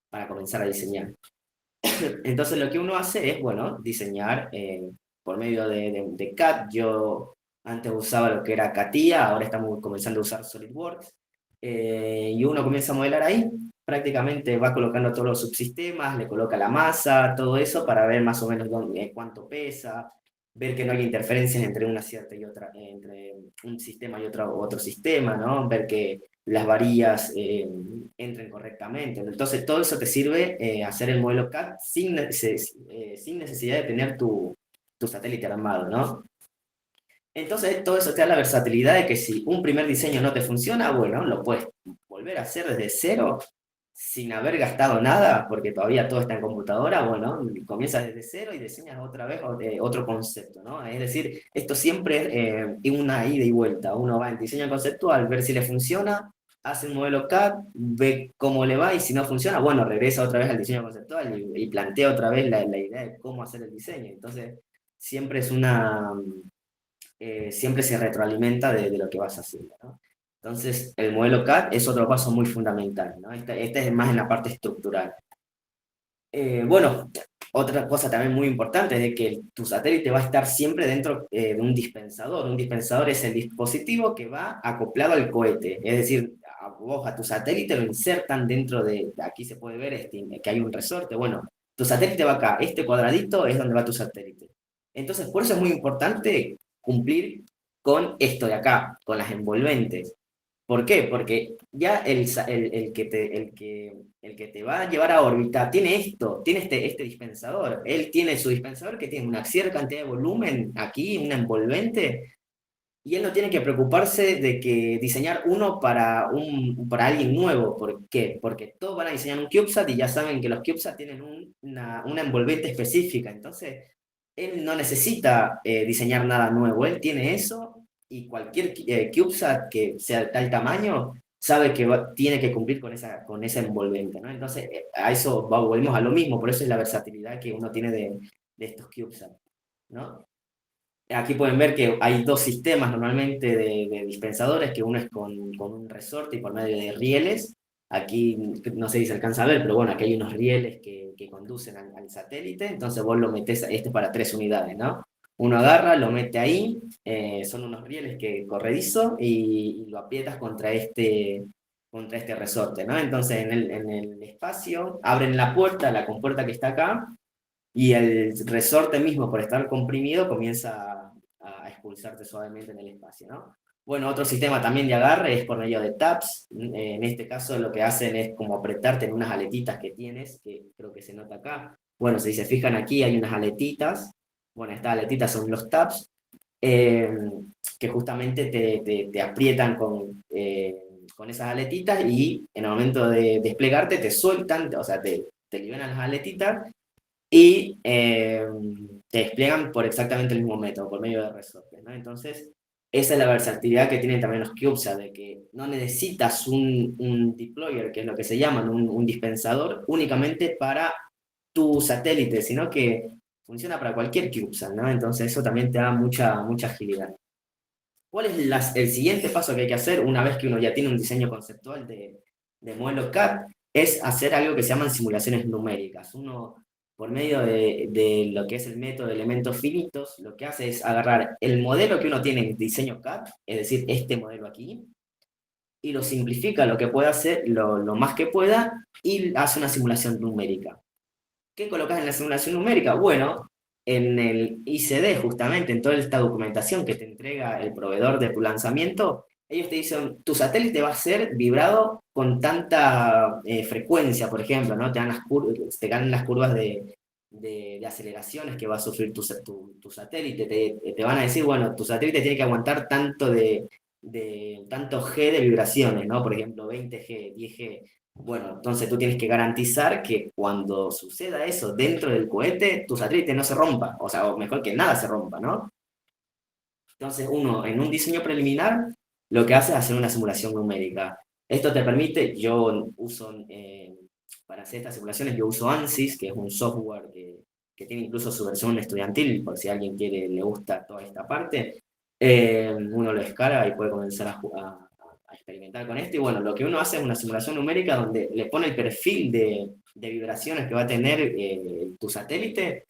para comenzar a diseñar. Entonces lo que uno hace es, bueno, diseñar por medio de CAD. Yo antes usaba lo que era CATIA, ahora estamos comenzando a usar SolidWorks, y uno comienza a modelar ahí. Prácticamente va colocando todos los subsistemas, le coloca la masa, todo eso para ver más o menos cuánto pesa, ver que no hay interferencias entre una cierta y otra, entre un sistema y otro sistema, ¿no? Ver que las varillas entren correctamente. Entonces, todo eso te sirve hacer el modelo CAD sin necesidad de tener tu satélite armado, ¿no? Entonces, todo eso te da la versatilidad de que si un primer diseño no te funciona, bueno, lo puedes volver a hacer desde cero sin haber gastado nada, porque todavía todo está en computadora. Bueno, comienzas desde cero y diseñas otra vez otro concepto, ¿no? Es decir, esto siempre es una ida y vuelta. Uno va en diseño conceptual, ver si le funciona, hace un modelo CAD, ve cómo le va y si no funciona, bueno, regresa otra vez al diseño conceptual y plantea otra vez la idea de cómo hacer el diseño. Entonces, siempre es siempre se retroalimenta de lo que vas haciendo, ¿no? Entonces, el modelo CAD es otro paso muy fundamental, ¿no? Este es más en la parte estructural. Bueno, otra cosa también muy importante es de que tu satélite va a estar siempre dentro de un dispensador. Un dispensador es el dispositivo que va acoplado al cohete, es decir, a tu satélite lo insertan dentro aquí se puede ver que hay un resorte. Bueno, tu satélite va acá, este cuadradito es donde va tu satélite. Entonces, por eso es muy importante cumplir con esto de acá, con las envolventes. ¿Por qué? Porque ya el que te va a llevar a órbita tiene esto, tiene este dispensador. Él tiene su dispensador que tiene una cierta cantidad de volumen aquí, una envolvente, y él no tiene que preocuparse de que diseñar uno para alguien nuevo. ¿Por qué? Porque todos van a diseñar un CubeSat y ya saben que los CubeSat tienen una envolvente específica. Entonces, él no necesita diseñar nada nuevo. Él tiene eso y cualquier CubeSat que sea de tal tamaño sabe que tiene que cumplir con esa envolvente, ¿no? Entonces, a eso volvemos a lo mismo. Por eso es la versatilidad que uno tiene de estos CubeSat, ¿no? Aquí pueden ver que hay dos sistemas normalmente de dispensadores, que uno es con un resorte y por medio de rieles. Aquí no sé si se alcanza a ver, pero bueno, aquí hay unos rieles que conducen al satélite, entonces vos lo metés, este es para 3 unidades, ¿no? Uno agarra, lo mete ahí, son unos rieles que corredizo y lo aprietas contra este resorte, ¿no? Entonces en el espacio abren la compuerta que está acá, y el resorte mismo, por estar comprimido, comienza a expulsarte suavemente en el espacio, ¿no? Bueno, otro sistema también de agarre es por medio de taps. En este caso lo que hacen es como apretarte en unas aletitas que tienes, que creo que se nota acá. Bueno, si se fijan aquí hay unas aletitas. Bueno, estas aletitas son los taps. eh, que justamente te aprietan con esas aletitas y en el momento de desplegarte te sueltan, o sea, te liberan las aletitas y te despliegan por exactamente el mismo método, por medio de resortes, ¿no? Entonces, esa es la versatilidad que tienen también los CubeSat, de que no necesitas un deployer, que es lo que se llama, un dispensador, únicamente para tu satélite, sino que funciona para cualquier CubeSat, ¿no? Entonces, eso también te da mucha agilidad. ¿Cuál es el siguiente paso que hay que hacer una vez que uno ya tiene un diseño conceptual de modelo CAD? Es hacer algo que se llaman simulaciones numéricas. Uno, por medio de lo que es el método de elementos finitos, lo que hace es agarrar el modelo que uno tiene en diseño CAD, es decir, este modelo aquí, y lo simplifica lo que pueda hacer, lo más que pueda, y hace una simulación numérica. ¿Qué colocas en la simulación numérica? Bueno, en el ICD, justamente, en toda esta documentación que te entrega el proveedor de tu lanzamiento, ellos te dicen, tu satélite va a ser vibrado con tanta frecuencia, por ejemplo, ¿no? Te dan las curvas de aceleraciones que va a sufrir tu satélite. Te van a decir, bueno, tu satélite tiene que aguantar tanto G de vibraciones, ¿no? Por ejemplo, 20G, 10G. Bueno, entonces tú tienes que garantizar que cuando suceda eso dentro del cohete, tu satélite no se rompa, o mejor que nada se rompa, ¿no? Entonces uno, en un diseño preliminar, lo que hace es hacer una simulación numérica. Esto te permite, para hacer estas simulaciones, yo uso ANSYS, que es un software que tiene incluso su versión estudiantil, por si alguien le gusta toda esta parte. Uno lo descarga y puede comenzar a experimentar con esto. Y bueno, lo que uno hace es una simulación numérica donde le pone el perfil de vibraciones que va a tener tu satélite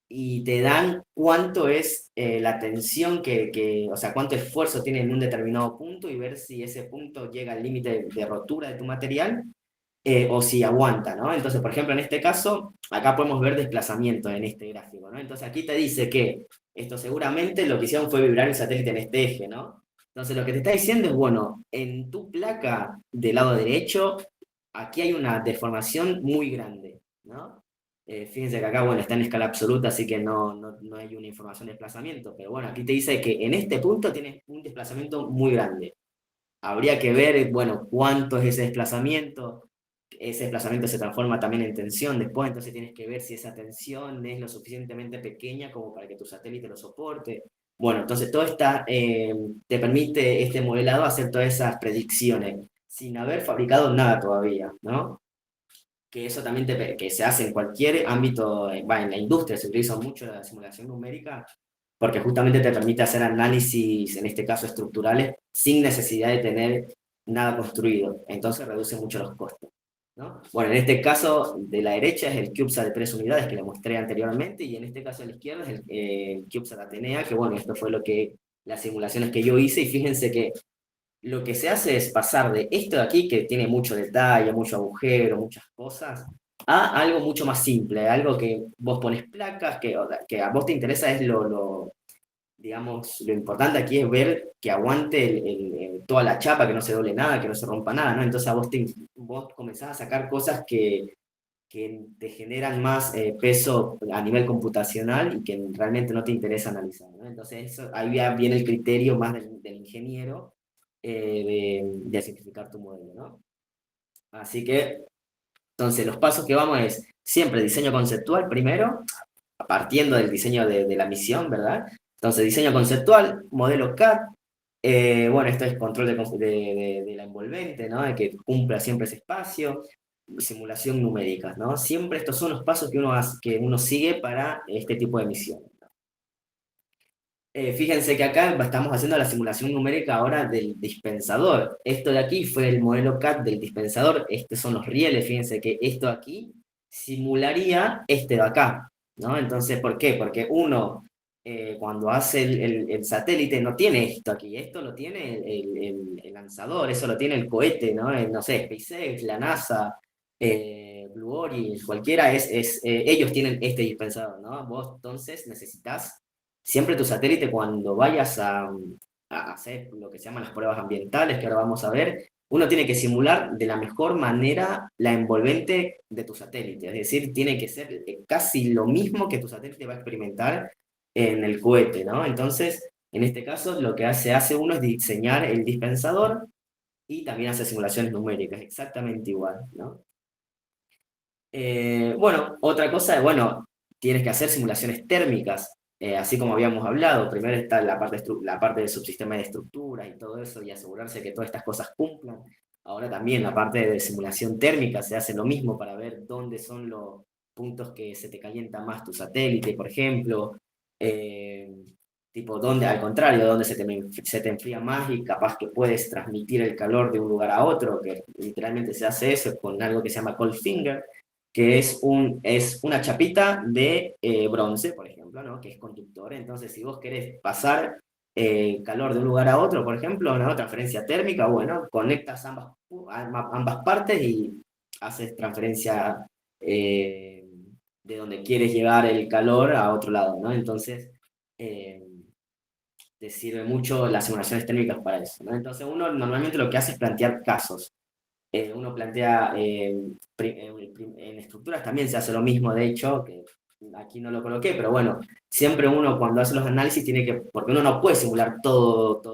y te dan cuánto es la tensión o sea, cuánto esfuerzo tiene en un determinado punto y ver si ese punto llega al límite de rotura de tu material o si aguanta, ¿no? Entonces, por ejemplo, en este caso, acá podemos ver desplazamiento en este gráfico, ¿no? Entonces aquí te dice que esto seguramente lo que hicieron fue vibrar el satélite en este eje, ¿no? Entonces lo que te está diciendo es, bueno, en tu placa del lado derecho, aquí hay una deformación muy grande, ¿no? Fíjense que acá, bueno, está en escala absoluta, así que no hay una información de desplazamiento, pero bueno, aquí te dice que en este punto tienes un desplazamiento muy grande. Habría que ver, bueno, cuánto es ese desplazamiento. Ese desplazamiento se transforma también en tensión después, entonces tienes que ver si esa tensión es lo suficientemente pequeña como para que tu satélite lo soporte. Bueno, entonces te permite este modelado hacer todas esas predicciones sin haber fabricado nada todavía, ¿no? Que eso también que se hace en cualquier ámbito, en la industria se utiliza mucho la simulación numérica, porque justamente te permite hacer análisis, en este caso estructurales, sin necesidad de tener nada construido, entonces reduce mucho los costos, ¿no? Bueno, en este caso de la derecha es el CubeSat de 3 unidades que le mostré anteriormente, y en este caso de la izquierda es el CubeSat Atenea, que bueno, esto fue las simulaciones que yo hice, y fíjense que lo que se hace es pasar de esto de aquí, que tiene mucho detalle, mucho agujero, muchas cosas, a algo mucho más simple, algo que vos pones placas, que a vos te interesa es digamos, lo importante aquí es ver que aguante toda la chapa, que no se doble nada, que no se rompa nada, ¿no? Entonces vos comenzás a sacar cosas que te generan más peso a nivel computacional y que realmente no te interesa analizar, ¿no? Entonces ahí ya viene el criterio más del ingeniero de simplificar tu modelo, ¿no? Así que, entonces los pasos que vamos es siempre diseño conceptual primero, partiendo del diseño de la misión, ¿verdad? Entonces diseño conceptual, modelo CAD, bueno, esto es control de la envolvente, ¿no? De que cumpla siempre ese espacio, simulación numérica, ¿no? Siempre estos son los pasos que uno sigue para este tipo de misión. Fíjense que acá estamos haciendo la simulación numérica ahora del dispensador. Esto de aquí fue el modelo CAD del dispensador. Estos son los rieles. Fíjense que esto de aquí simularía este de acá, ¿no? Entonces, ¿por qué? Porque uno, cuando hace el satélite, no tiene esto aquí. Esto lo tiene el lanzador, eso lo tiene el cohete, ¿no? No sé, SpaceX, la NASA, Blue Origin, cualquiera, ellos tienen este dispensador, ¿no? Vos entonces necesitas siempre tu satélite cuando vayas a hacer lo que se llaman las pruebas ambientales, que ahora vamos a ver, uno tiene que simular de la mejor manera la envolvente de tu satélite. Es decir, tiene que ser casi lo mismo que tu satélite va a experimentar en el cohete, ¿no? Entonces, en este caso, lo que hace uno es diseñar el dispensador y también hace simulaciones numéricas, exactamente igual, ¿no? Bueno, otra cosa, bueno, tienes que hacer simulaciones térmicas, así como habíamos hablado. Primero está la parte del subsistema de estructuras y todo eso, y asegurarse que todas estas cosas cumplan. Ahora también la parte de simulación térmica se hace lo mismo para ver dónde son los puntos que se te calienta más tu satélite, por ejemplo. Eh, Tipo, donde, al contrario, donde se te enfría más y capaz que puedes transmitir el calor de un lugar a otro, que literalmente se hace eso con algo que se llama cold finger, que es una chapita de bronce, por ejemplo, ¿no? Que es conductor. Entonces, si vos querés pasar calor de un lugar a otro, por ejemplo, una transferencia térmica, bueno, conectas ambas partes y haces transferencia de donde quieres llevar el calor a otro lado, ¿no? Entonces, eh, te sirve mucho las simulaciones térmicas para eso, ¿no? Entonces, uno normalmente lo que hace es plantear casos. Uno plantea, en estructuras también se hace lo mismo, de hecho, que aquí no lo coloqué, pero bueno, siempre uno cuando hace los análisis tiene que, porque uno no puede simular todos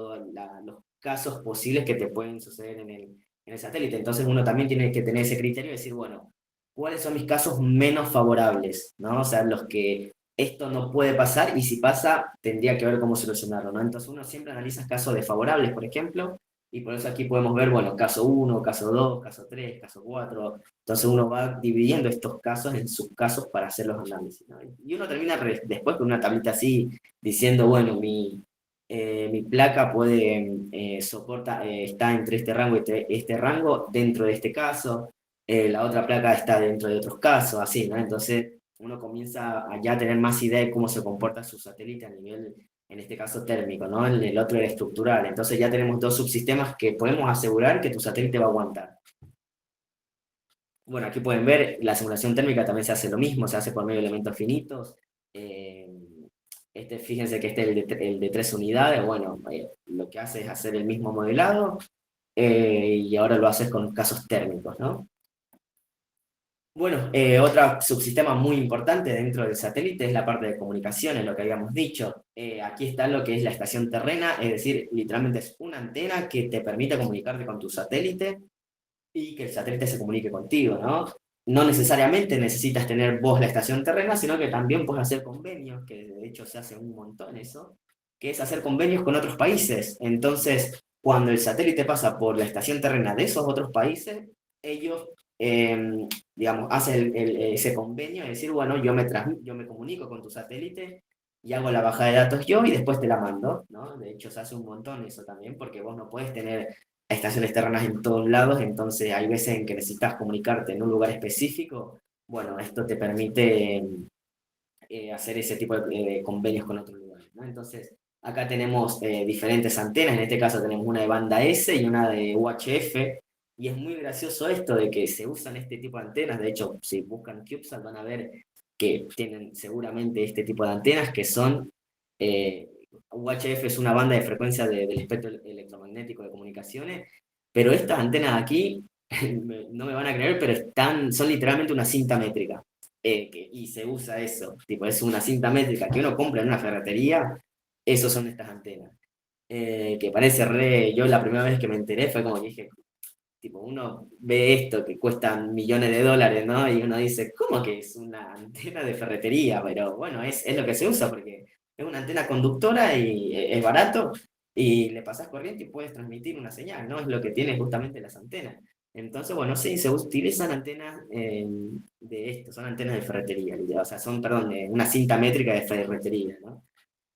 los casos posibles que te pueden suceder en el satélite, entonces uno también tiene que tener ese criterio y decir, bueno, ¿cuáles son mis casos menos favorables? ¿No? O sea, los que esto no puede pasar y si pasa, tendría que ver cómo solucionarlo, ¿no? Entonces uno siempre analiza casos desfavorables, por ejemplo, y por eso aquí podemos ver, bueno, caso uno, caso 2, caso 3, caso 4. Entonces uno va dividiendo estos casos en subcasos para hacer los análisis, ¿no? Y uno termina después con una tablita así, diciendo, bueno, mi placa puede, está entre este rango y este rango dentro de este caso, la otra placa está dentro de otros casos, así, ¿no? Entonces uno comienza a ya tener más idea de cómo se comporta su satélite a nivel, en este caso térmico, ¿no? El otro era estructural. Entonces ya tenemos dos subsistemas que podemos asegurar que tu satélite va a aguantar. Bueno, aquí pueden ver, la simulación térmica también se hace lo mismo, se hace por medio de elementos finitos. Eh, fíjense que este es el de 3 unidades, bueno, lo que hace es hacer el mismo modelado y ahora lo haces con casos térmicos, ¿no? Bueno, otro subsistema muy importante dentro del satélite es la parte de comunicaciones, lo que habíamos dicho. Aquí está lo que es la estación terrena, es decir, literalmente es una antena que te permite comunicarte con tu satélite y que el satélite se comunique contigo, ¿no? No necesariamente necesitas tener vos la estación terrena, sino que también puedes hacer convenios, que de hecho se hace un montón eso, que es hacer convenios con otros países. Entonces, cuando el satélite pasa por la estación terrena de esos otros países, ellos, digamos, hacen ese convenio, es decir, bueno, yo me comunico con tu satélite y hago la bajada de datos yo y después te la mando, ¿no? De hecho, se hace un montón eso también, porque vos no puedes tener estaciones terrenas en todos lados, entonces hay veces en que necesitas comunicarte en un lugar específico. Bueno, esto te permite hacer ese tipo de convenios con otros lugares, ¿no? Entonces, acá tenemos diferentes antenas, en este caso tenemos una de banda S y una de UHF, y es muy gracioso esto de que se usan este tipo de antenas. De hecho, si buscan CubeSat van a ver que tienen seguramente este tipo de antenas que son, UHF es una banda de frecuencia del espectro electromagnético de comunicaciones, pero estas antenas de aquí, no me van a creer, pero son literalmente una cinta métrica. Y se usa eso, tipo, es una cinta métrica que uno compra en una ferretería, esos son estas antenas. Que parece yo la primera vez que me enteré fue como que dije, tipo, uno ve esto que cuestan millones de dólares, ¿no? Y uno dice, ¿cómo que es una antena de ferretería? Pero bueno, es lo que se usa porque es una antena conductora y es barato y le pasas corriente y puedes transmitir una señal, ¿no? Es lo que tienen justamente las antenas. Entonces, bueno, sí, se utilizan antenas de esto, son antenas de ferretería, o sea, son, perdón, de una cinta métrica de ferretería, ¿no?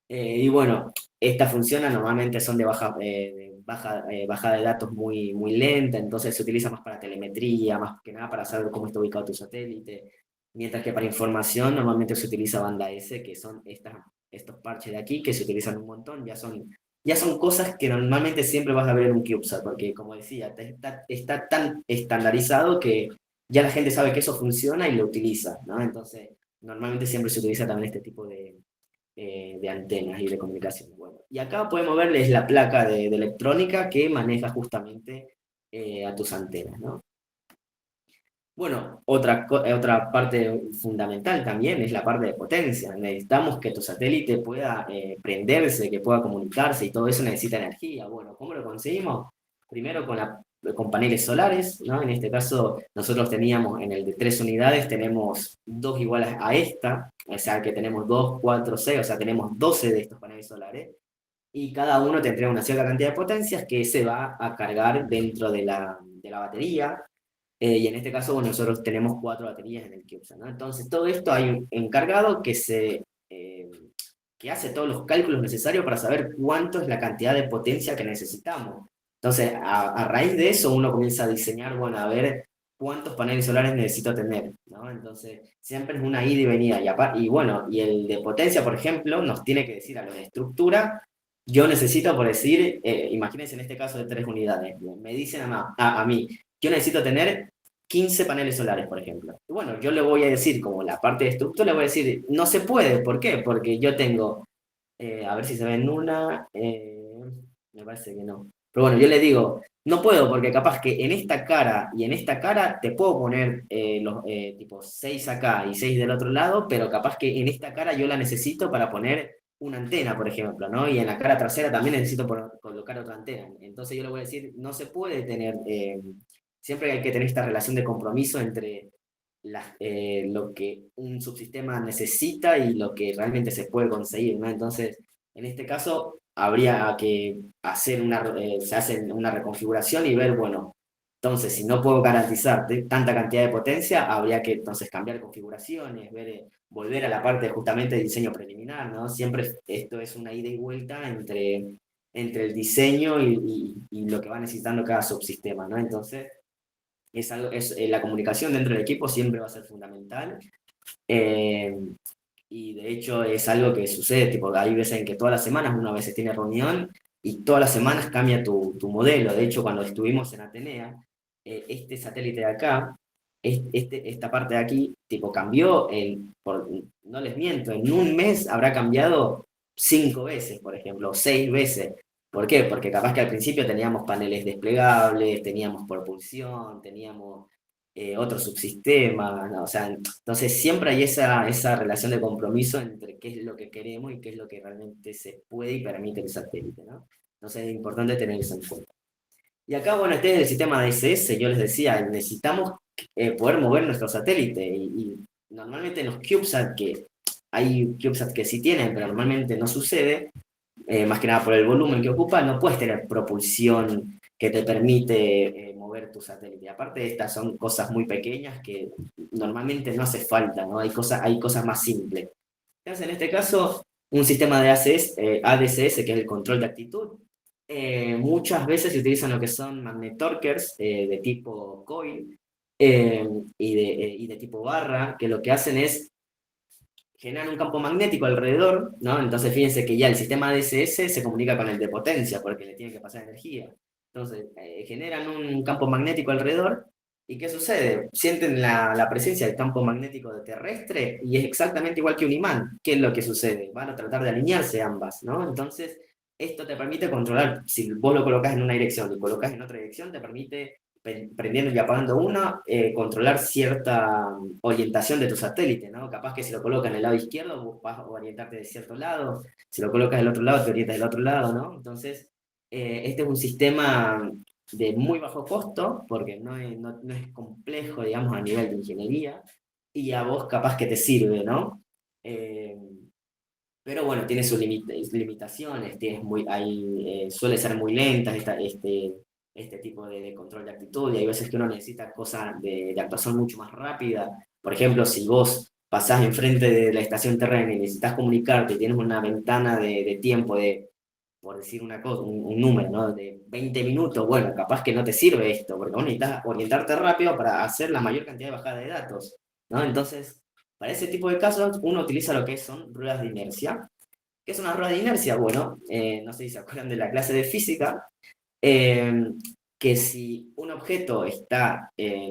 Y bueno, estas funcionan normalmente son de bajada de datos muy lenta, entonces se utiliza más para telemetría, más que nada para saber cómo está ubicado tu satélite, mientras que para información normalmente se utiliza banda S, que son estos parches de aquí que se utilizan un montón, ya son cosas que normalmente siempre vas a ver en un CubeSat, porque como decía, está tan estandarizado que ya la gente sabe que eso funciona y lo utiliza, ¿no? Entonces, normalmente siempre se utiliza también este tipo de antenas y de comunicación. Bueno, y acá podemos verles la placa de electrónica que maneja justamente a tus antenas, ¿no? Bueno, otra parte fundamental también es la parte de potencia. Necesitamos que tu satélite pueda prenderse, que pueda comunicarse y todo eso necesita energía. Bueno, ¿cómo lo conseguimos? Primero con paneles solares, ¿no? En este caso nosotros teníamos en el de 3 unidades, tenemos dos iguales a esta, o sea que tenemos 2, 4, 6, o sea tenemos 12 de estos paneles solares y cada uno tendría una cierta cantidad de potencias que se va a cargar dentro de la batería. Y en este caso, bueno, nosotros tenemos 4 baterías en el CubeSat, ¿no? Entonces, todo esto hay un encargado que hace todos los cálculos necesarios para saber cuánto es la cantidad de potencia que necesitamos. Entonces, a raíz de eso, uno comienza a diseñar, bueno, a ver cuántos paneles solares necesito tener, ¿no? Entonces, siempre es una ida y venida. Y bueno, y el de potencia, por ejemplo, nos tiene que decir a lo de estructura, yo necesito, por decir, imagínense en este caso de 3 unidades, me dicen a mí, yo necesito tener 15 paneles solares, por ejemplo. Y bueno, yo le voy a decir, como la parte de estructura, le voy a decir, no se puede. ¿Por qué? Porque yo tengo, a ver si se ve en una, me parece que no. Pero bueno, yo le digo, no puedo porque capaz que en esta cara y en esta cara te puedo poner los tipo 6 acá y 6 del otro lado, pero capaz que en esta cara yo la necesito para poner una antena, por ejemplo, ¿no? Y en la cara trasera también necesito colocar otra antena. Entonces yo le voy a decir, no se puede tener siempre hay que tener esta relación de compromiso entre lo que un subsistema necesita y lo que realmente se puede conseguir, ¿no? Entonces, en este caso, habría que se hace una reconfiguración y ver, bueno, entonces, si no puedo garantizar tanta cantidad de potencia, habría que entonces cambiar configuraciones, volver a la parte justamente de diseño preliminar, ¿no? Siempre esto es una ida y vuelta entre el diseño y lo que va necesitando cada subsistema, ¿no? Entonces, la comunicación dentro del equipo siempre va a ser fundamental. Eh, y de hecho es algo que sucede, tipo, hay veces en que todas las semanas uno a veces tiene reunión y todas las semanas cambia tu modelo. De hecho, cuando estuvimos en Atenea, este satélite de acá, esta parte de aquí, tipo, cambió, no les miento, en un mes habrá cambiado 5 veces, por ejemplo, o 6 veces. ¿Por qué? Porque capaz que al principio teníamos paneles desplegables, teníamos propulsión, teníamos otro subsistema, ¿no? O sea, entonces siempre hay esa relación de compromiso entre qué es lo que queremos y qué es lo que realmente se puede y permite el satélite, ¿no? Entonces es importante tener eso en cuenta. Y acá, bueno, este es el sistema DSS, yo les decía, necesitamos poder mover nuestro satélite y normalmente en los CubeSat, que hay CubeSat que sí tienen, pero normalmente no sucede, más que nada por el volumen que ocupa, no puedes tener propulsión que te permite mover tu satélite. Aparte, estas son cosas muy pequeñas que normalmente no hace falta, ¿no? Hay cosas más simples. Entonces, en este caso, un sistema de ADCS, que es el control de actitud, muchas veces se utilizan lo que son magnetorquers de tipo coil y de tipo barra, que lo que hacen es generan un campo magnético alrededor, ¿no? Entonces fíjense que ya el sistema DSS se comunica con el de potencia porque le tiene que pasar energía. Entonces generan un campo magnético alrededor y ¿qué sucede? Sienten la presencia del campo magnético terrestre y es exactamente igual que un imán. ¿Qué es lo que sucede? Van a tratar de alinearse ambas, ¿no? Entonces esto te permite controlar, si vos lo colocas en una dirección y colocas en otra dirección, te permite prendiendo y apagando una, controlar cierta orientación de tu satélite, ¿no? Capaz que si lo colocas en el lado izquierdo, vos vas a orientarte de cierto lado, si lo colocas del otro lado, te orientas del otro lado, ¿no? Entonces, este es un sistema de muy bajo costo, porque no es complejo, digamos, a nivel de ingeniería, y a vos capaz que te sirve, ¿no? Eh, pero bueno, tiene sus limitaciones, suele ser muy lentas este tipo de control de actitud, y hay veces que uno necesita cosas de actuación mucho más rápida. Por ejemplo, si vos pasás enfrente de la estación terrena y necesitas comunicarte, y tienes una ventana de tiempo por decir una cosa, un número, ¿no? De 20 minutos, bueno, capaz que no te sirve esto, porque vos necesitas orientarte rápido para hacer la mayor cantidad de bajada de datos, ¿no? Entonces, para ese tipo de casos, uno utiliza lo que son ruedas de inercia. ¿Qué es una rueda de inercia? Bueno, no sé si se acuerdan de la clase de física, eh, que si un objeto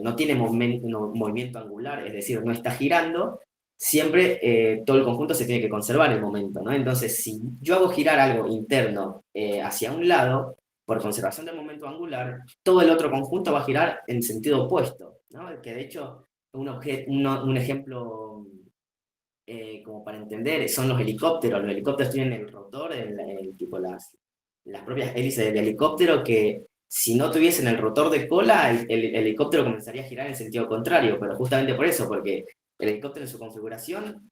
no tiene movimiento angular, es decir, no está girando, siempre todo el conjunto se tiene que conservar el momento, ¿no? Entonces, si yo hago girar algo interno hacia un lado, por conservación del momento angular, todo el otro conjunto va a girar en sentido opuesto. ¿no? Que de hecho, un ejemplo como para entender, son los helicópteros. Los helicópteros tienen el rotor, tipo las propias hélices del helicóptero, que si no tuviesen el rotor de cola, el helicóptero comenzaría a girar en sentido contrario, pero justamente por eso, porque el helicóptero en su configuración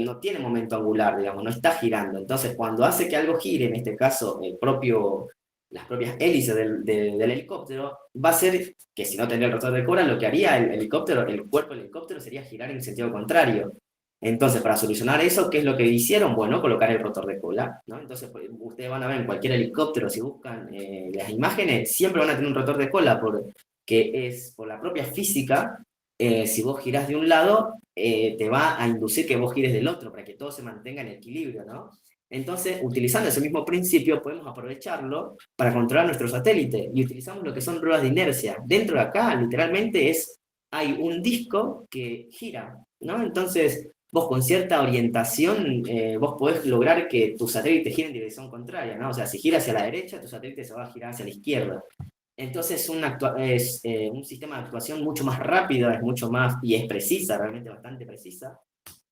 no tiene momento angular, digamos, no está girando. Entonces, cuando hace que algo gire, en este caso las propias hélices del helicóptero, va a ser que si no tendría el rotor de cola, lo que haría el helicóptero, el cuerpo del helicóptero sería girar en sentido contrario. Entonces, para solucionar eso, ¿qué es lo que hicieron? Bueno, colocar el rotor de cola, ¿no? Entonces, pues, ustedes van a ver en cualquier helicóptero, si buscan las imágenes, siempre van a tener un rotor de cola, porque es por la propia física, si vos girás de un lado, te va a inducir que vos gires del otro, para que todo se mantenga en equilibrio, ¿no? Entonces, utilizando ese mismo principio, podemos aprovecharlo para controlar nuestro satélite, y utilizamos lo que son pruebas de inercia. Dentro de acá, literalmente, hay un disco que gira, ¿no? Entonces, vos con cierta orientación, vos podés lograr que tu satélite gire en dirección contraria, ¿no? O sea, si gira hacia la derecha, tu satélite se va a girar hacia la izquierda. Entonces es un sistema de actuación mucho más rápido, es mucho más, y es precisa, realmente bastante precisa,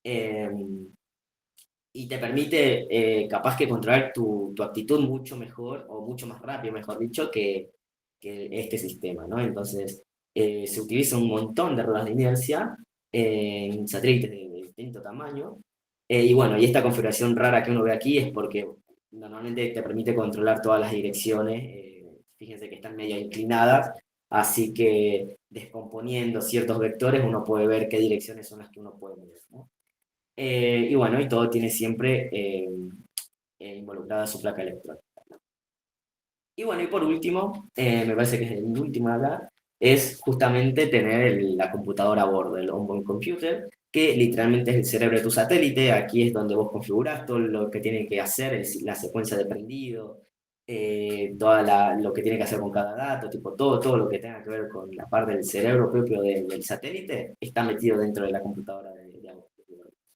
eh, y te permite capaz que controlar tu actitud mucho mejor, o mucho más rápido, mejor dicho, que este sistema, ¿no? Entonces, se utiliza un montón de ruedas de inercia en satélites de distinto tamaño, y bueno, y esta configuración rara que uno ve aquí es porque normalmente te permite controlar todas las direcciones, fíjense que están medio inclinadas, así que descomponiendo ciertos vectores uno puede ver qué direcciones son las que uno puede ver, ¿no? Y bueno, y todo tiene siempre involucrada su placa electrónica. Y bueno, y por último, me parece que es el último acá, es justamente tener la computadora a bordo, el onboard computer, que literalmente es el cerebro de tu satélite. Aquí es donde vos configurás todo lo que tiene que hacer, la secuencia de prendido, lo que tiene que hacer con cada dato, tipo todo lo que tenga que ver con la parte del cerebro propio del satélite, está metido dentro de la computadora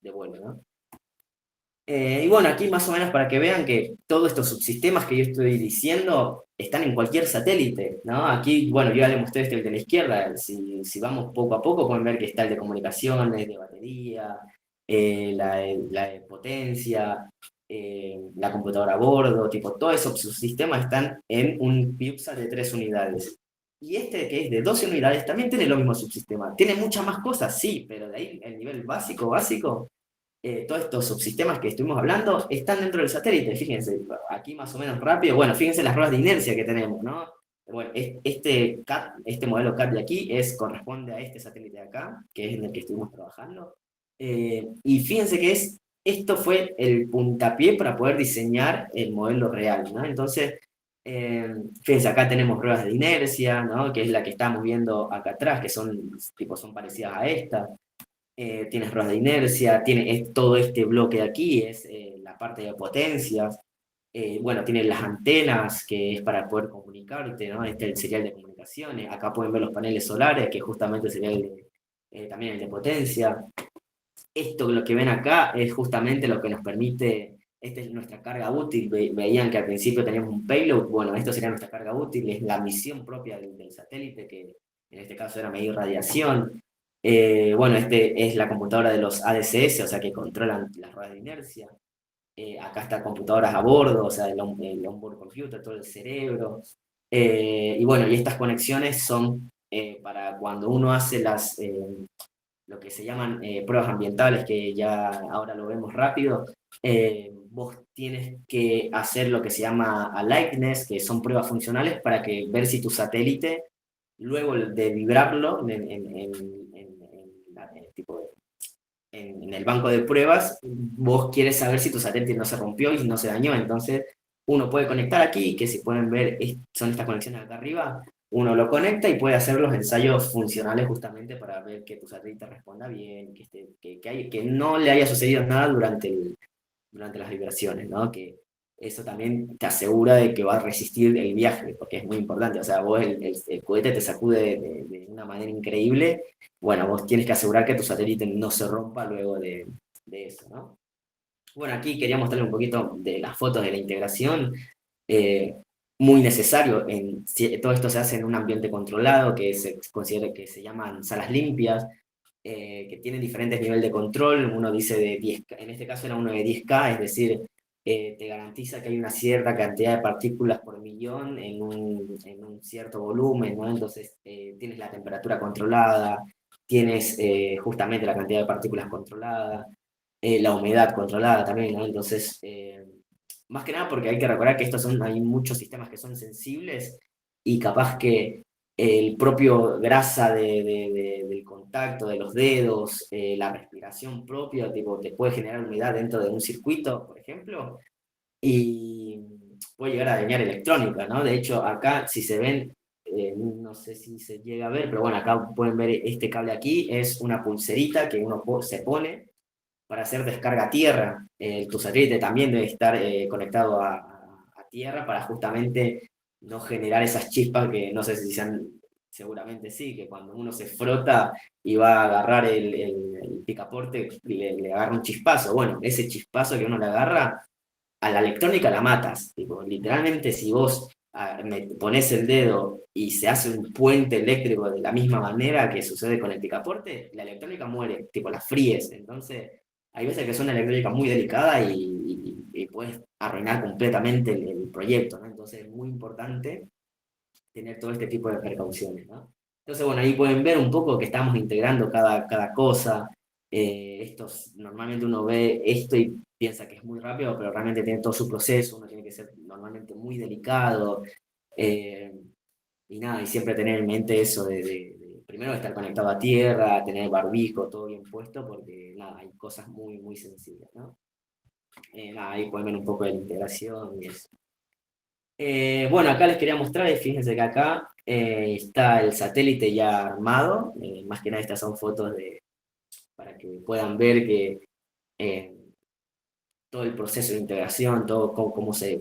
de vuelo, ¿no? Y bueno, aquí más o menos para que vean que todos estos subsistemas que yo estoy diciendo están en cualquier satélite, ¿no? Aquí, bueno, yo ya les mostré el de la izquierda, si vamos poco a poco pueden ver que está el de comunicaciones, de batería, la de potencia, la computadora a bordo, tipo, todos esos subsistemas están en un CubeSat de 3 unidades. Y este que es de 12 unidades también tiene lo mismo subsistema. Tiene muchas más cosas, sí, pero de ahí el nivel básico todos estos subsistemas que estuvimos hablando están dentro del satélite, fíjense, aquí más o menos rápido, bueno, fíjense las ruedas de inercia que tenemos, ¿no? Bueno, este modelo CAT de aquí corresponde a este satélite de acá, que es en el que estuvimos trabajando, y fíjense que esto fue el puntapié para poder diseñar el modelo real, ¿no? Entonces, fíjense, acá tenemos ruedas de inercia, ¿no? Que es la que estamos viendo acá atrás, que son parecidas a esta. Tienes ruedas de inercia, todo este bloque de aquí, es la parte de potencias, bueno, tiene las antenas, que es para poder comunicarte, ¿no? Este es el serial de comunicaciones, acá pueden ver los paneles solares, que justamente sería también el de potencia. Esto, lo que ven acá, es justamente lo que nos permite, esta es nuestra carga útil, veían que al principio teníamos un payload, bueno, esto sería nuestra carga útil, es la misión propia del satélite, que en este caso era medir radiación. Bueno, este es la computadora de los ADCS, o sea, que controlan las ruedas de inercia. Acá está computadoras a bordo, o sea, el onboard computer, todo el cerebro. Y bueno, y estas conexiones son para cuando uno hace lo que se llaman pruebas ambientales, que ya ahora lo vemos rápido. Vos tienes que hacer lo que se llama aliveness, que son pruebas funcionales para ver si tu satélite, luego de vibrarlo tipo en el banco de pruebas, vos quieres saber si tu satélite no se rompió y no se dañó. Entonces, uno puede conectar aquí, que si pueden ver, son estas conexiones acá arriba, uno lo conecta y puede hacer los ensayos funcionales justamente para ver que tu satélite responda bien, que no le haya sucedido nada durante las vibraciones, ¿no? Que eso también te asegura de que va a resistir el viaje, porque es muy importante. O sea, vos el cohete te sacude de una manera increíble. Bueno, vos tienes que asegurar que tu satélite no se rompa luego de eso, ¿no? Bueno, aquí quería mostrarles un poquito de las fotos de la integración. Eh, muy necesario. Todo esto se hace en un ambiente controlado, que se considera que se llaman salas limpias, que tienen diferentes niveles de control. Uno dice de 10K, en este caso era uno de 10K, es decir, te garantiza que hay una cierta cantidad de partículas por millón en un cierto volumen, ¿no? Entonces tienes la temperatura controlada, tienes justamente la cantidad de partículas controlada, la humedad controlada también, ¿no? Entonces, más que nada porque hay que recordar que hay muchos sistemas que son sensibles y capaz que el propio grasa del contacto de los dedos, la respiración propia, tipo, te puede generar humedad dentro de un circuito, por ejemplo, y puede llegar a dañar electrónica, ¿no? De hecho, acá, si se ven, no sé si se llega a ver, pero bueno, acá pueden ver este cable aquí, es una pulserita que uno se pone para hacer descarga a tierra. Tu satélite también debe estar conectado a tierra para justamente no generar esas chispas que no sé si sean, seguramente sí, que cuando uno se frota y va a agarrar el picaporte, le agarra un chispazo. Bueno, ese chispazo que uno le agarra, a la electrónica la matas. Tipo, literalmente, si vos me pones el dedo y se hace un puente eléctrico de la misma manera que sucede con el picaporte, la electrónica muere, tipo, la fríes. Entonces, hay veces que es una electrónica muy delicada y puedes arruinar completamente el proyecto, ¿no? Entonces, es muy importante tener todo este tipo de precauciones, ¿no? Entonces, bueno, ahí pueden ver un poco que estamos integrando cada cosa. Normalmente uno ve esto y piensa que es muy rápido, pero realmente tiene todo su proceso, uno tiene que ser normalmente muy delicado, eh, y nada, y siempre tener en mente eso primero estar conectado a tierra, tener barbijo, todo bien puesto, porque nada, hay cosas muy sensibles, ¿no? Nada, ahí pueden ver un poco de la integración y eso. Bueno, acá les quería mostrar, fíjense que acá está el satélite ya armado, más que nada estas son fotos para que puedan ver que eh, todo el proceso de integración, todo se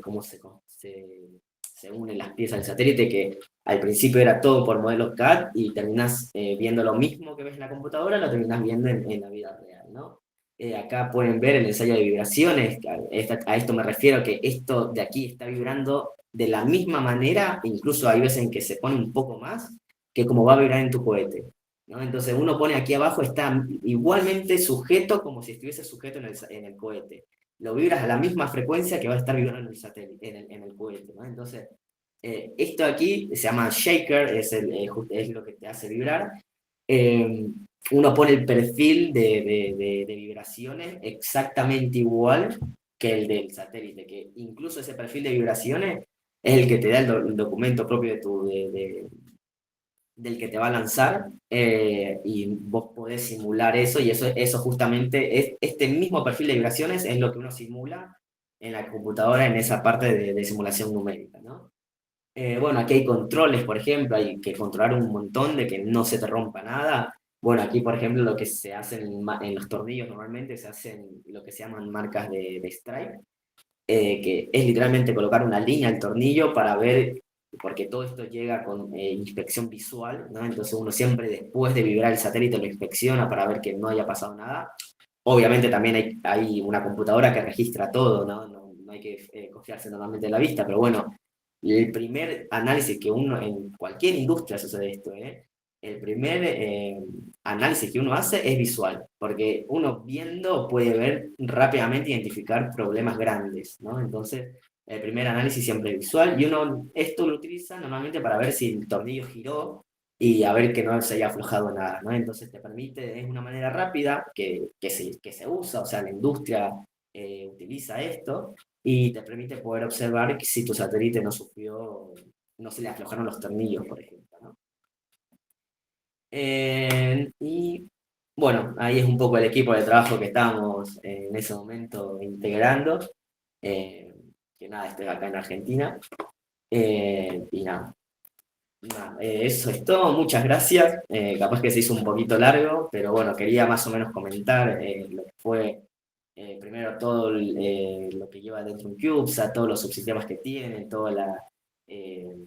unen las piezas del satélite, que al principio era todo por modelos CAD y terminás viendo lo mismo que ves en la computadora, lo terminás viendo en la vida real, ¿no? Acá pueden ver el ensayo de vibraciones, a esto me refiero, que esto de aquí está vibrando de la misma manera, incluso hay veces en que se pone un poco más, que como va a vibrar en tu cohete, ¿no? Entonces uno pone aquí abajo, está igualmente sujeto como si estuviese sujeto en el cohete. Lo vibras a la misma frecuencia que va a estar vibrando en el satélite, en el cohete, ¿no? Entonces, esto aquí se llama shaker, es lo que te hace vibrar. Eh, Uno pone el perfil de vibraciones exactamente igual que el del satélite, que incluso ese perfil de vibraciones es el que te da el documento propio del que te va a lanzar, y vos podés simular eso, y eso justamente, este mismo perfil de vibraciones es lo que uno simula en la computadora en esa parte de simulación numérica, ¿no? Bueno, aquí hay controles, por ejemplo, hay que controlar un montón de que no se te rompa nada. Bueno, aquí, por ejemplo, lo que se hace en los tornillos normalmente se hacen lo que se llaman marcas de strike, que es literalmente colocar una línea al tornillo para ver, porque todo esto llega con inspección visual, ¿no? Entonces uno siempre después de vibrar el satélite lo inspecciona para ver que no haya pasado nada. Obviamente también hay una computadora que registra todo, ¿no? No hay que confiarse normalmente de la vista, pero bueno, el primer análisis que uno, en cualquier industria sucede esto, ¿eh? El primer análisis que uno hace es visual, porque uno viendo puede ver rápidamente identificar problemas grandes, ¿no? Entonces, el primer análisis siempre es visual y uno esto lo utiliza normalmente para ver si el tornillo giró y a ver que no se haya aflojado nada, ¿no? Entonces te permite, es una manera rápida que se usa, o sea, la industria utiliza esto y te permite poder observar que si tu satélite no sufrió, no se le aflojaron los tornillos, por ejemplo, ¿no? Y bueno, ahí es un poco el equipo de trabajo que estamos en ese momento integrando, eh, que nada, estoy acá en Argentina, y nada, eso es todo, muchas gracias. Capaz que se hizo un poquito largo, pero bueno, quería más o menos comentar lo que fue primero todo lo que lleva dentro un CubeSat, todos los subsistemas que tiene, eh,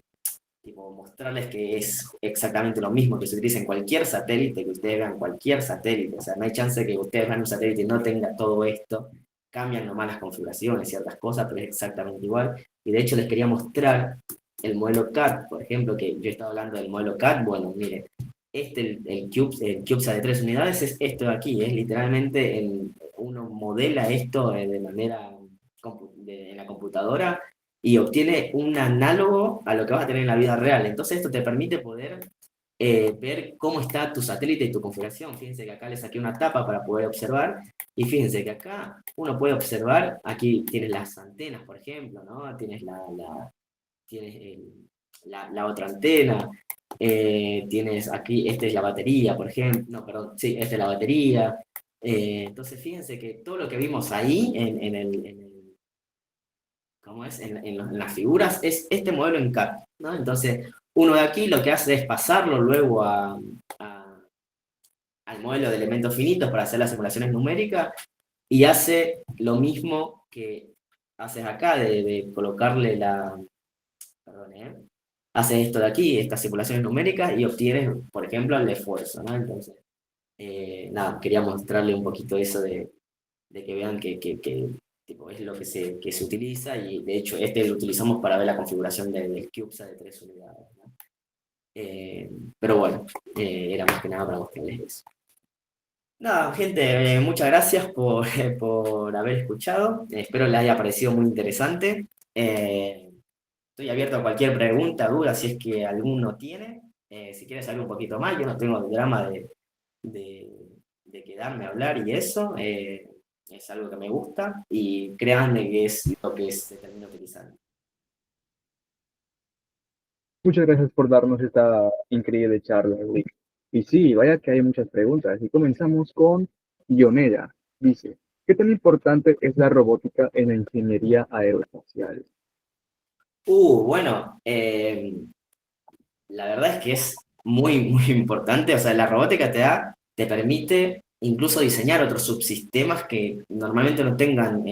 tipo, mostrarles que es exactamente lo mismo que se utiliza en cualquier satélite, que ustedes vean cualquier satélite, o sea, no hay chance de que ustedes vean un satélite y no tenga todo esto, cambian nomás las configuraciones, ciertas cosas, pero es exactamente igual, y de hecho les quería mostrar el modelo CAD, por ejemplo, que yo estaba hablando del modelo CAD, bueno, mire, el CubeSat de 3 unidades es esto de aquí, es literalmente, uno modela esto de manera en la computadora y obtiene un análogo a lo que vas a tener en la vida real. Entonces esto te permite poder ver cómo está tu satélite y tu configuración. Fíjense que acá le saqué una tapa para poder observar, y fíjense que acá uno puede observar, aquí tienes las antenas, por ejemplo, ¿no? Tienes tienes la otra antena, tienes aquí, esta es la batería, por ejemplo, no, perdón, sí, esta es la batería. Entonces fíjense que todo lo que vimos ahí ¿cómo es? En las figuras, es este modelo en CAD, ¿no? Entonces, uno de aquí lo que hace es pasarlo luego al modelo de elementos finitos para hacer las simulaciones numéricas, y hace lo mismo que haces acá, de colocarle perdón, haces esto de aquí, estas simulaciones numéricas, y obtienes, por ejemplo, el esfuerzo, ¿no? Entonces, nada, quería mostrarle un poquito eso de que vean que tipo, es lo que se utiliza, y de hecho este lo utilizamos para ver la configuración del CubeSat de 3 unidades, ¿no? Pero bueno, era más que nada para mostrarles eso. Nada, gente, muchas gracias por, por haber escuchado. Espero les haya parecido muy interesante. Estoy abierto a cualquier pregunta, duda, si es que alguno tiene. Si quieres saber un poquito más, yo no tengo el drama de, de quedarme a hablar y eso. Es algo que me gusta y créanme que es lo que se termina utilizando. Muchas gracias por darnos esta increíble charla, Rick. Y sí, vaya que hay muchas preguntas. Y comenzamos con Ionera. Dice, ¿qué tan importante es la robótica en la ingeniería aeroespacial? Bueno, la verdad es que es muy, muy importante. O sea, la robótica te permite incluso diseñar otros subsistemas que normalmente no tengan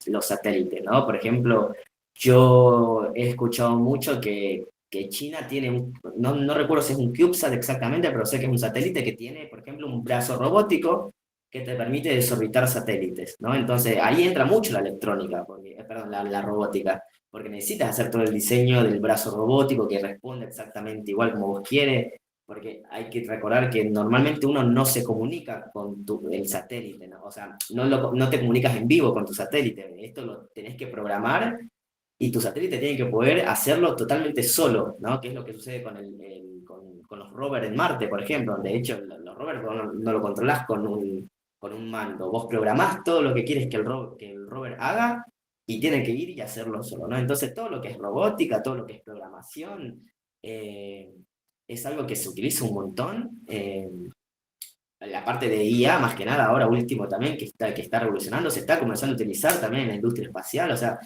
los satélites, ¿no? Por ejemplo, yo he escuchado mucho que China tiene no recuerdo si es un CubeSat exactamente, pero sé que es un satélite que tiene, por ejemplo, un brazo robótico que te permite desorbitar satélites, ¿no? Entonces ahí entra mucho la electrónica, perdón, la robótica, porque necesitas hacer todo el diseño del brazo robótico que responde exactamente igual como vos quieres, porque hay que recordar que normalmente uno no se comunica con el satélite, ¿no? O sea, no te comunicas en vivo con tu satélite, esto lo tenés que programar, y tu satélite tiene que poder hacerlo totalmente solo, ¿no? Que es lo que sucede con los rovers en Marte, por ejemplo. De hecho, los rovers no lo controlás con un mando. Vos programás todo lo que quieres que el rover haga, y tiene que ir y hacerlo solo, ¿no? Entonces, todo lo que es robótica, todo lo que es programación, es algo que se utiliza un montón. La parte de IA, más que nada, ahora último también, que está revolucionando, se está comenzando a utilizar también en la industria espacial. O sea,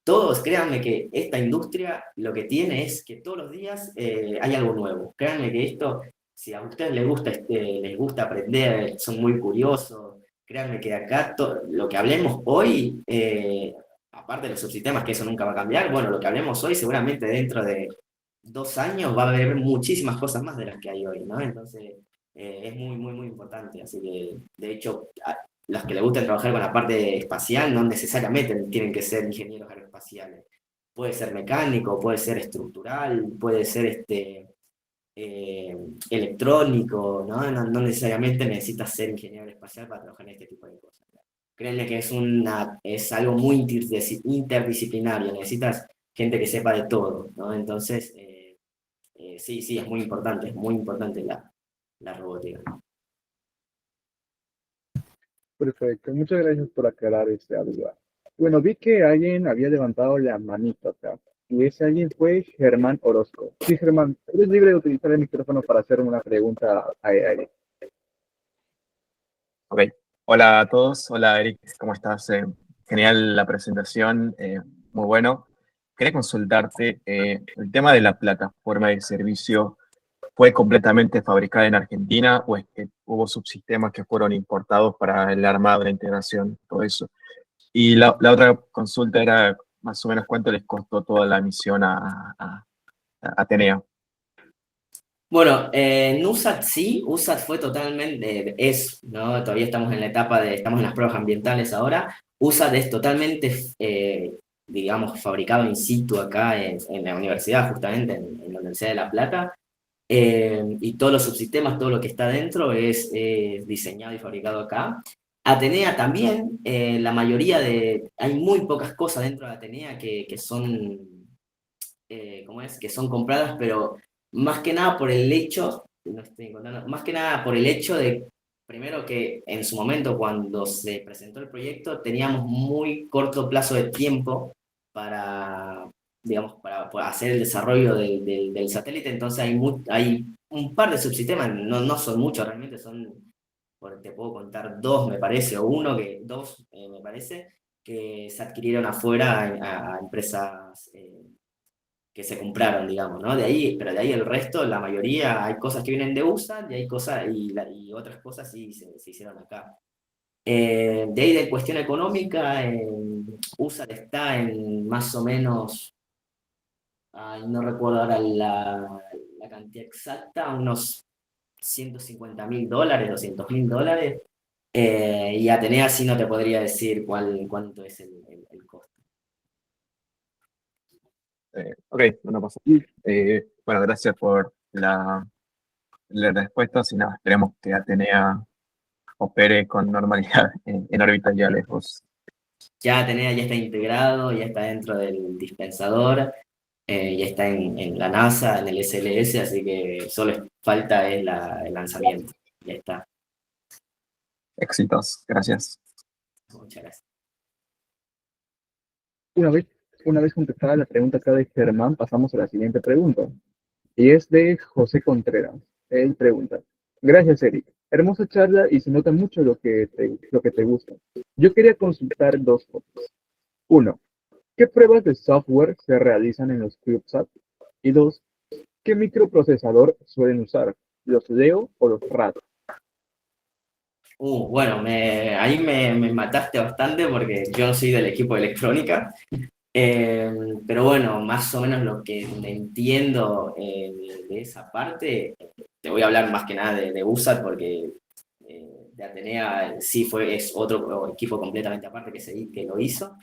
todos, créanme que esta industria lo que tiene es que todos los días hay algo nuevo. Créanme que esto, si a ustedes les gusta aprender, son muy curiosos, créanme que acá lo que hablemos hoy, aparte de los subsistemas, que eso nunca va a cambiar, bueno, lo que hablemos hoy seguramente dentro de 2 años va a haber muchísimas cosas más de las que hay hoy, ¿no? Entonces, es muy, muy, muy importante. Así que, de hecho, los que les gusta trabajar con la parte espacial no necesariamente tienen que ser ingenieros aeroespaciales. Puede ser mecánico, puede ser estructural, puede ser eh, electrónico, ¿no? No necesariamente necesitas ser ingeniero espacial para trabajar en este tipo de cosas. Créanme que es algo muy interdisciplinario, necesitas gente que sepa de todo, ¿no? Entonces, sí, sí, es muy importante la robótica. Perfecto, muchas gracias por aclarar esta duda. Bueno, vi que alguien había levantado la manita acá, y ese alguien fue Germán Orozco. Sí, Germán, eres libre de utilizar el micrófono para hacer una pregunta a Eric. Ok. Hola a todos. Hola Eric, ¿cómo estás? Genial la presentación, muy bueno. Quería consultarte, el tema de la plataforma de servicio, ¿fue completamente fabricada en Argentina o es que hubo subsistemas que fueron importados para el armado, la integración, todo eso? Y la otra consulta era más o menos cuánto les costó toda la misión a Atenea. Bueno, NUSAT sí, USAT fue totalmente, ¿no? Todavía estamos en la etapa estamos en las pruebas ambientales ahora. USAT es totalmente digamos, fabricado in situ acá en la universidad, justamente en la Universidad de La Plata. Y todos los subsistemas, todo lo que está dentro es diseñado y fabricado acá. Atenea también, la mayoría hay muy pocas cosas dentro de Atenea que son, ¿cómo es? Que son compradas, pero más que nada por el hecho, no estoy encontrando, más que nada por el hecho de, primero que en su momento cuando se presentó el proyecto teníamos muy corto plazo de tiempo para, digamos, para hacer el desarrollo del satélite, entonces hay un par de subsistemas, no son muchos realmente, te puedo contar dos me parece, o dos me parece, que se adquirieron afuera a empresas que se compraron, digamos, ¿no? Pero de ahí el resto, la mayoría, hay cosas que vienen de USA y hay cosas, y otras cosas sí se hicieron acá. De ahí de cuestión económica, USA está en más o menos, no recuerdo ahora la cantidad exacta, unos $150.000, $200.000, y Atenea sí no te podría decir cuánto es el costo. Ok, no pasa. Bueno, gracias por la respuesta. Si nada, esperemos que Atenea opere con normalidad en órbita ya lejos. Ya Atenea ya está integrado, ya está dentro del dispensador, ya está en la NASA, en el SLS, así que solo falta es el lanzamiento. Ya está. Éxitos, gracias. Muchas gracias. Una vez contestada la pregunta acá de Germán, pasamos a la siguiente pregunta. Y es de José Contreras. Él pregunta, gracias Eric, hermosa charla y se nota mucho lo que te gusta. Yo quería consultar dos cosas. Uno, ¿qué pruebas de software se realizan en los CubeSat? Y dos, ¿qué microprocesador suelen usar? ¿Los Leo o los RAD? Bueno, ahí me mataste bastante porque yo no soy del equipo de electrónica. Pero bueno, más o menos lo que entiendo de esa parte, te voy a hablar más que nada de USAT porque de Atenea sí es otro equipo completamente aparte que lo hizo.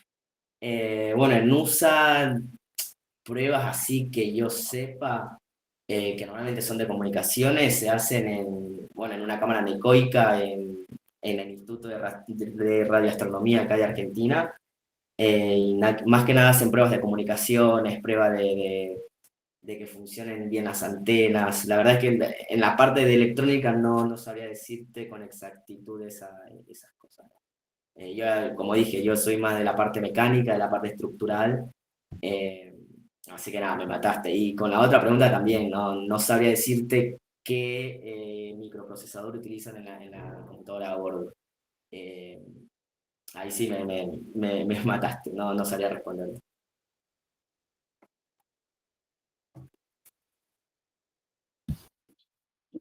Bueno, en USA, pruebas así que yo sepa, que normalmente son de comunicaciones, se hacen en una cámara anecoica en el Instituto de Radioastronomía acá de Argentina. Más que nada hacen pruebas de comunicaciones, pruebas de que funcionen bien las antenas. La verdad es que en la parte de electrónica no sabría decirte con exactitud esas cosas. Yo, como dije, yo soy más de la parte mecánica, de la parte estructural, eh, así que nada, me mataste. Y con la otra pregunta también, no sabría decirte qué microprocesador utilizan en la computadora a bordo. Eh, Ahí sí me mataste, no sabría responder.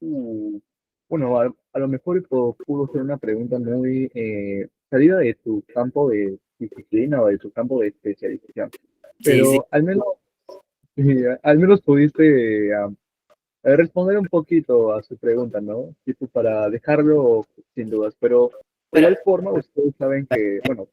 Uh, bueno, a lo mejor pudo ser una pregunta muy salida de tu campo de disciplina o de tu campo de especialización, Sí, sí. pero al menos pudiste responder un poquito a su pregunta, ¿no? Tipo para dejarlo sin dudas, pero de Bueno, igual forma ustedes saben que, bueno,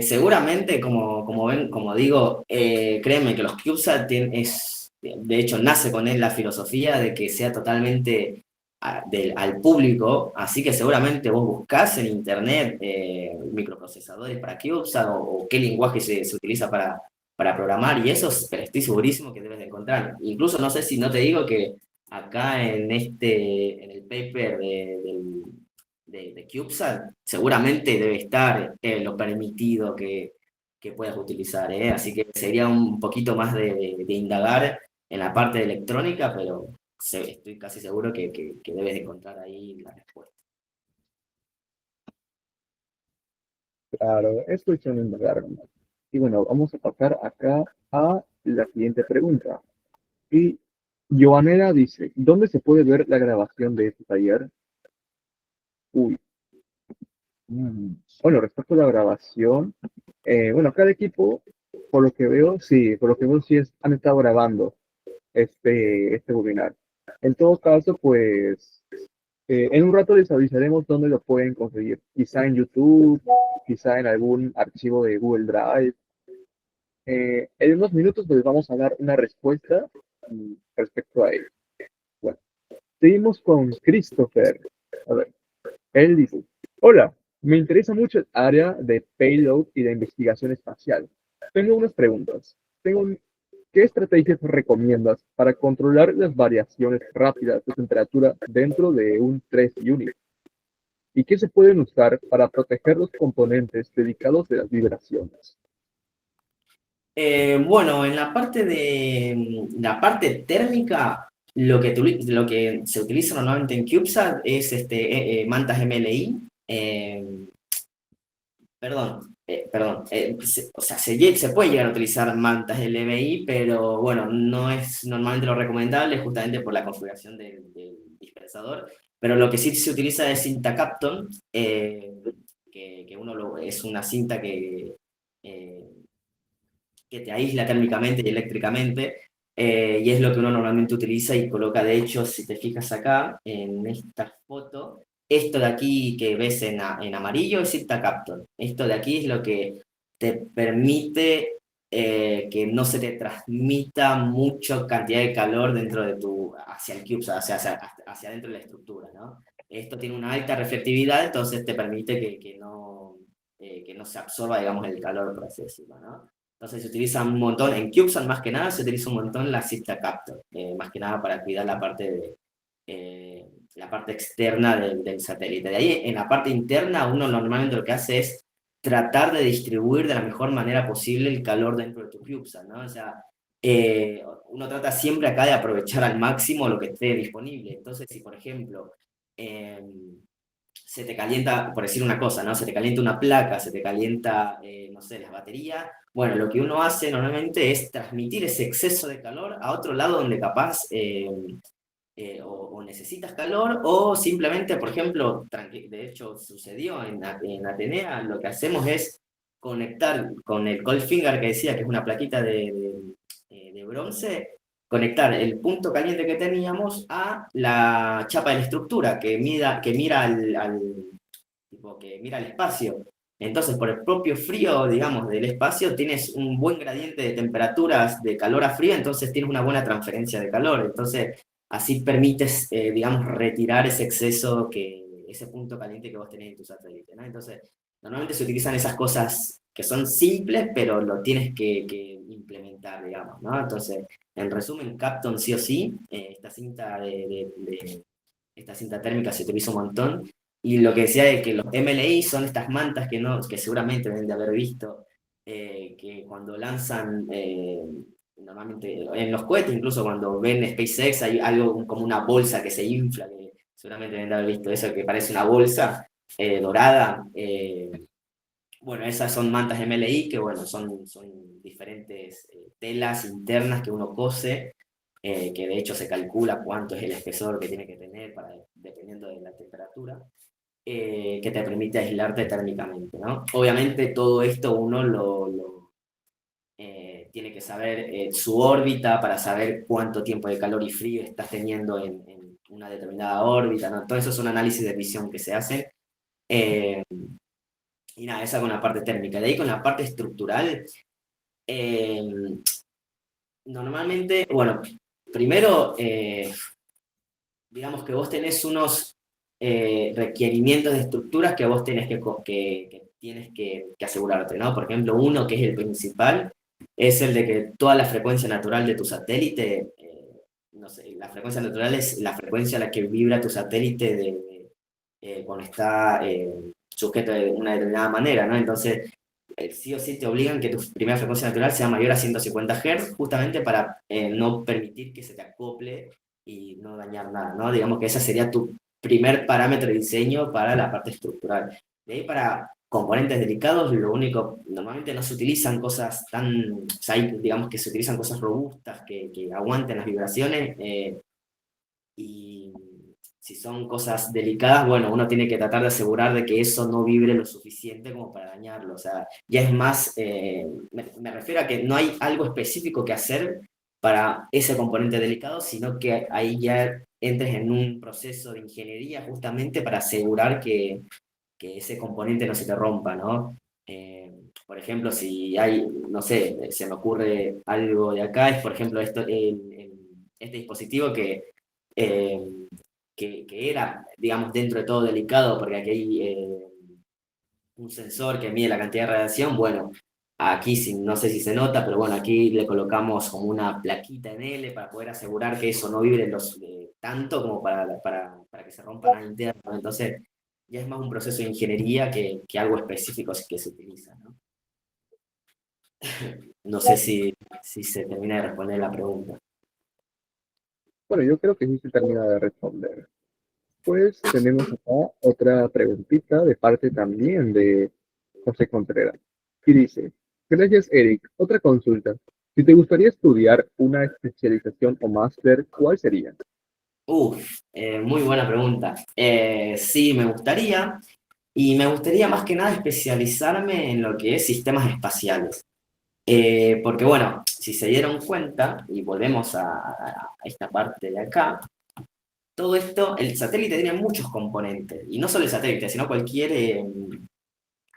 seguramente, como digo, créeme que los CubeSat de hecho, nace con él la filosofía de que sea totalmente al público, así que seguramente vos buscás en internet microprocesadores para CubeSat o qué lenguaje se utiliza para programar, y eso estoy segurísimo que debes de encontrar. Incluso no sé si no te digo que acá en el paper de CubeSat, seguramente debe estar lo permitido que puedas utilizar, ¿eh? Así que sería un poquito más de indagar en la parte de electrónica, pero estoy casi seguro que debes de encontrar ahí la respuesta. claro, es cuestión de indagar. Y bueno, vamos a pasar acá a la siguiente pregunta. Y Joanela dice, ¿dónde se puede ver la grabación de este taller? Uy, bueno, respecto a la grabación, bueno, cada equipo, por lo que veo, sí han estado grabando este webinar. En todo caso, pues, en un rato les avisaremos dónde lo pueden conseguir. Quizá en YouTube, quizá en algún archivo de Google Drive. En unos minutos les vamos a dar una respuesta respecto a ello. Bueno, seguimos con Christopher. A ver, él dice, hola, me interesa mucho el área de payload y de investigación espacial. Tengo unas preguntas. ¿Qué estrategias recomiendas para controlar las variaciones rápidas de temperatura dentro de un 3 unit? ¿Y qué se pueden usar para proteger los componentes dedicados de las vibraciones? Bueno, en la parte térmica, lo que se utiliza normalmente en CubeSat es mantas MLI. O sea, se puede llegar a utilizar mantas LBI, pero bueno, no es normalmente lo recomendable justamente por la configuración del dispersador. Pero lo que sí se utiliza es cinta Kapton, es una cinta eh, que te aísla térmicamente y eléctricamente, y es lo que uno normalmente utiliza y coloca. De hecho, si te fijas acá, en esta foto, esto de aquí que ves en amarillo es cinta Kapton. Esto de aquí es lo que te permite que no se te transmita mucha cantidad de calor hacia el cube, hacia dentro de la estructura, ¿no? Esto tiene una alta reflectividad, entonces te permite que no se absorba, digamos, el calor, por así decirlo, ¿no? Entonces se utiliza un montón, en CubeSat más que nada se utiliza un montón la cinta Captor, más que nada para cuidar la parte externa del satélite. De ahí, en la parte interna, uno normalmente lo que hace es tratar de distribuir de la mejor manera posible el calor dentro de tu CubeSat, ¿no? O sea, uno trata siempre acá de aprovechar al máximo lo que esté disponible. Entonces, si por ejemplo, se te calienta, por decir una cosa, ¿no? Se te calienta una placa, se te calienta, no sé, las baterías. Bueno, lo que uno hace normalmente es transmitir ese exceso de calor a otro lado donde capaz o necesitas calor o simplemente, por ejemplo, de hecho sucedió en Atenea, lo que hacemos es conectar con el cold finger que decía, que es una plaquita de bronce, conectar el punto caliente que teníamos a la chapa de la estructura que mira que mira el espacio. Entonces, por el propio frío, digamos, del espacio, tienes un buen gradiente de temperaturas de calor a frío, entonces tienes una buena transferencia de calor. Entonces, así permites, digamos, retirar ese punto caliente que vos tenés en tu satélite, ¿no? Entonces, normalmente se utilizan esas cosas que son simples, pero lo tienes que implementar, digamos, ¿no? Entonces, en resumen, Kapton sí o sí, esta cinta térmica se utiliza un montón. Y lo que decía de que los MLI son estas mantas que seguramente deben de haber visto, que cuando lanzan, normalmente en los cohetes, incluso cuando ven SpaceX, hay algo como una bolsa que se infla, que seguramente deben de haber visto eso, que parece una bolsa dorada. Bueno, esas son mantas MLI, que bueno, son diferentes telas internas que uno cose, que de hecho se calcula cuánto es el espesor que tiene que tener dependiendo de la temperatura, que te permite aislarte térmicamente, ¿no? Obviamente todo esto uno tiene que saber su órbita para saber cuánto tiempo de calor y frío estás teniendo en una determinada órbita, ¿no? Todo eso son análisis de visión que se hacen. Eh, y nada, esa con la parte térmica. De ahí con la parte estructural, eh, normalmente, bueno, primero, digamos que vos tenés unos requerimientos de estructuras que vos tenés que tienes que asegurarte, ¿no? Por ejemplo, uno que es el principal es el de que toda la frecuencia natural de tu satélite, no sé, la frecuencia natural es la frecuencia a la que vibra tu satélite cuando está sujeto de una determinada manera, ¿no? Entonces, sí o sí te obligan que tu primera frecuencia natural sea mayor a 150 Hz, justamente para no permitir que se te acople y no dañar nada, ¿no? Digamos que ese sería tu primer parámetro de diseño para la parte estructural. De ahí para componentes delicados, lo único, normalmente no se utilizan cosas o sea, digamos que se utilizan cosas robustas que aguanten las vibraciones, y si son cosas delicadas, bueno, uno tiene que tratar de asegurar de que eso no vibre lo suficiente como para dañarlo. O sea, ya es más, me refiero a que no hay algo específico que hacer para ese componente delicado, sino que ahí ya entres en un proceso de ingeniería justamente para asegurar que ese componente no se te rompa, ¿no? Por ejemplo, si hay, no sé, se me ocurre algo de acá, es por ejemplo este dispositivo eh, que era, digamos, dentro de todo delicado, porque aquí hay un sensor que mide la cantidad de radiación. Bueno, aquí no sé si se nota, pero bueno, aquí le colocamos como una plaquita en L para poder asegurar que eso no vibre tanto como para que se rompa nada interno, ¿no? Entonces, ya es más un proceso de ingeniería que algo específico que se utiliza, ¿no? No sé si se termina de responder la pregunta. Bueno, yo creo que sí se termina de responder. Pues tenemos acá otra preguntita de parte también de José Contreras. Y dice, gracias Eric, otra consulta. Si te gustaría estudiar una especialización o máster, ¿cuál sería? Muy buena pregunta. Sí, me gustaría, y me gustaría más que nada especializarme en lo que es sistemas espaciales. Porque bueno, si se dieron cuenta, y volvemos a esta parte de acá, todo esto, el satélite tiene muchos componentes, y no solo el satélite, sino cualquier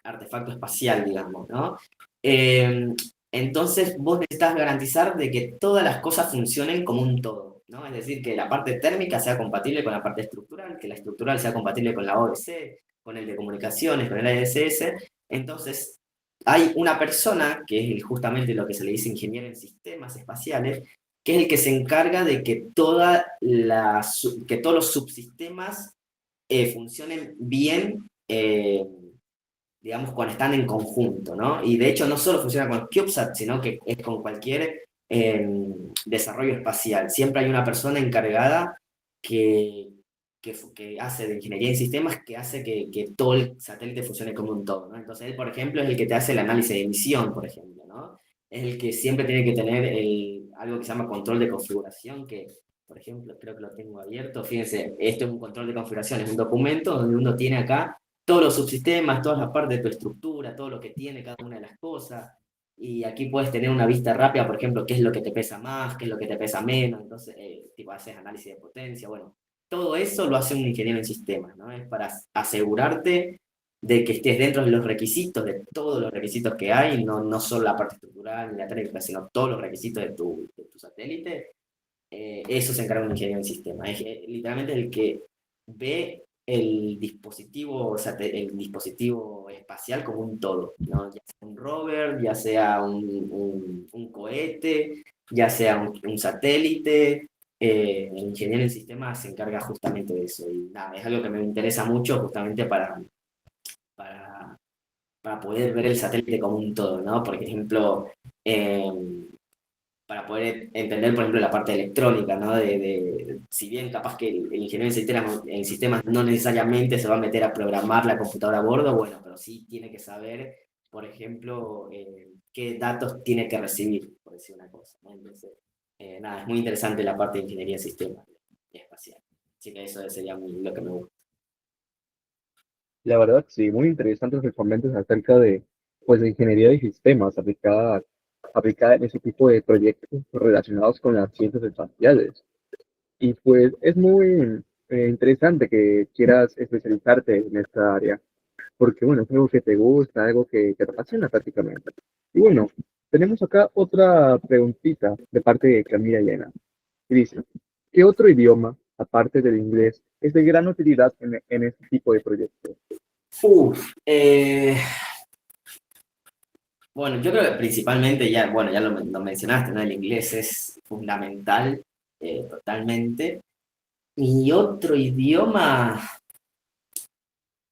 artefacto espacial, digamos, ¿no? Eh, entonces vos necesitas garantizar de que todas las cosas funcionen como un todo, ¿no? Es decir, que la parte térmica sea compatible con la parte estructural, que la estructural sea compatible con la OSC, con el de comunicaciones, con el ADSS. Entonces, hay una persona, que es justamente lo que se le dice ingeniero en sistemas espaciales, que es el que se encarga de que, que todos los subsistemas funcionen bien, digamos, cuando están en conjunto, ¿no? Y de hecho no solo funciona con CubeSat, sino que es con cualquier desarrollo espacial. Siempre hay una persona encargada que, que hace de ingeniería en sistemas, que hace que todo el satélite funcione como un todo, ¿no? Entonces él, por ejemplo, es el que te hace el análisis de emisión, por ejemplo, ¿no? Es el que siempre tiene que tener algo que se llama control de configuración, que, por ejemplo, creo que lo tengo abierto. Fíjense, esto es un control de configuración, es un documento donde uno tiene acá todos los subsistemas, todas las partes de tu estructura, todo lo que tiene cada una de las cosas. Y aquí puedes tener una vista rápida, por ejemplo, qué es lo que te pesa más, qué es lo que te pesa menos. Entonces, tipo, haces análisis de potencia. Bueno, todo eso lo hace un ingeniero en sistemas, ¿no? Es para asegurarte de que estés dentro de los requisitos, de todos los requisitos que hay, no solo la parte estructural ni la técnica, sino todos los requisitos de tu satélite. Eso se encarga un ingeniero en sistemas. Literalmente el que ve el dispositivo, o sea, el dispositivo espacial como un todo, ¿no? Ya sea un rover, ya sea un cohete, ya sea un satélite. El ingeniero en sistemas se encarga justamente de eso. Y nada, es algo que me interesa mucho justamente para, para poder ver el satélite como un todo, ¿no? Por ejemplo, eh, para poder entender, por ejemplo, la parte electrónica, ¿no? Si bien capaz que el ingeniero en sistemas no necesariamente se va a meter a programar la computadora a bordo, bueno, pero sí tiene que saber, por ejemplo, qué datos tiene que recibir, por decir una cosa, ¿no? Entonces, nada, es muy interesante la parte de ingeniería de sistemas y espacial. Así que eso sería lo que me gusta. La verdad, sí, muy interesantes los comentarios acerca de, pues, de ingeniería de sistemas aplicada en ese tipo de proyectos relacionados con las ciencias espaciales. Y pues es muy interesante que quieras especializarte en esta área, porque bueno, es algo que te gusta, algo que te apasiona prácticamente. Y bueno, tenemos acá otra preguntita de parte de Camila Llena. Y dice, ¿qué otro idioma, aparte del inglés, es de gran utilidad en este tipo de proyectos? Uf, bueno, yo creo que principalmente, ya, bueno, ya lo mencionaste, ¿no? El inglés es fundamental, totalmente. Y otro idioma,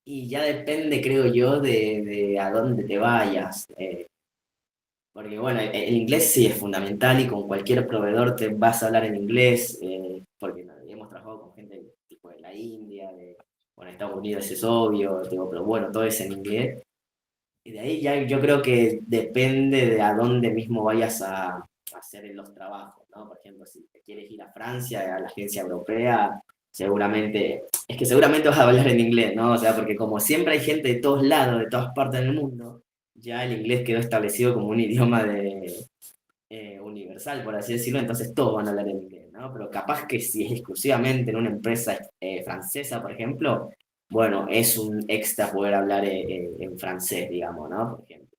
y ya depende, creo yo, de a dónde te vayas. Porque bueno, el inglés sí es fundamental y con cualquier proveedor te vas a hablar en inglés, porque no, hemos trabajado con gente tipo de la India, bueno, Estados Unidos es obvio, tipo, pero bueno, todo es en inglés. Y de ahí ya yo creo que depende de a dónde mismo vayas a hacer los trabajos, ¿no? Por ejemplo, si te quieres ir a Francia, a la agencia europea, seguramente vas a hablar en inglés, ¿no? O sea, porque como siempre hay gente de todos lados, de todas partes del mundo, ya el inglés quedó establecido como un idioma universal, por así decirlo, entonces todos van a hablar en inglés, ¿no? Pero capaz que si es exclusivamente en una empresa francesa, por ejemplo, bueno, es un extra poder hablar en francés, digamos, ¿no? Por ejemplo.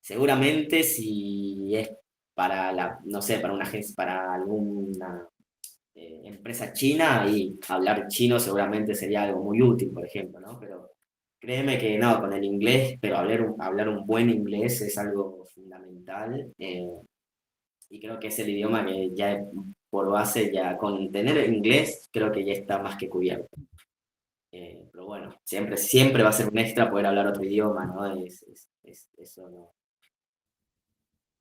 Seguramente si es para no sé, para una agencia, para alguna empresa china y hablar chino seguramente sería algo muy útil, por ejemplo, ¿no? Pero créeme que no, con el inglés, pero hablar un buen inglés es algo fundamental. Y creo que es el idioma que ya por base, ya con tener el inglés, creo que ya está más que cubierto. Pero bueno, siempre va a ser un extra poder hablar otro idioma, ¿no? Eso no,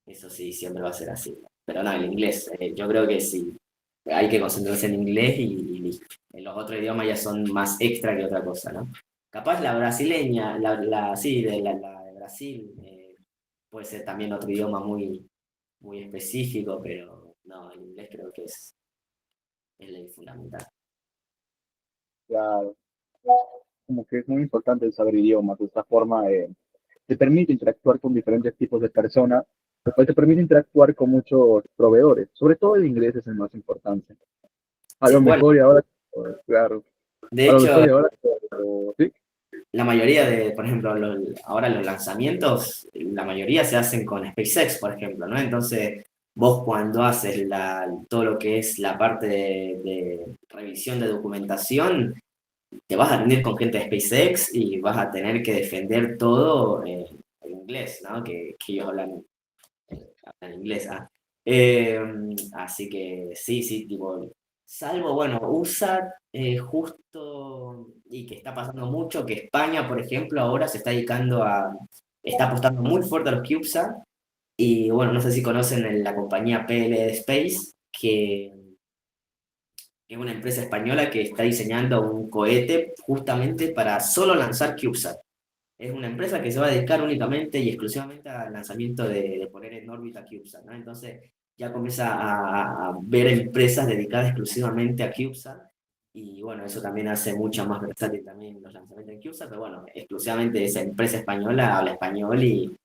eso sí, siempre va a ser así. Pero no, el inglés, yo creo que sí, hay que concentrarse en inglés y listo. Los otros idiomas ya son más extra que otra cosa, ¿no? Capaz la brasileña, sí, la de Brasil, puede ser también otro idioma muy específico, pero no, el inglés creo que es ley fundamental. Claro, como que es muy importante el saber idiomas, de esta forma te permite interactuar con diferentes tipos de personas, lo cual te permite interactuar con muchos proveedores, sobre todo el inglés es el más importante. A Sí, lo bueno, mejor y ahora, claro, de a lo hecho, mejor y ahora, sí, la mayoría de, por ejemplo, ahora los lanzamientos, la mayoría se hacen con SpaceX, por ejemplo, ¿no? Entonces, vos cuando haces todo lo que es la parte de revisión de documentación, te vas a reunir con gente de SpaceX y vas a tener que defender todo en inglés, ¿no? Que ellos hablan inglés. Eh, Así que sí, sí, tipo, salvo, bueno, USA justo, y que está pasando mucho, que España, por ejemplo, ahora se está está apostando muy fuerte a los CubeSat, y bueno, no sé si conocen la compañía PLD Space, que es una empresa española que está diseñando un cohete justamente para solo lanzar CubeSat. Es una empresa que se va a dedicar únicamente y exclusivamente al lanzamiento de poner en órbita CubeSat, ¿no? Entonces ya comienza a ver empresas dedicadas exclusivamente a CubeSat y bueno, eso también hace mucho más versátil también los lanzamientos en CubeSat, pero bueno, exclusivamente esa empresa española habla español y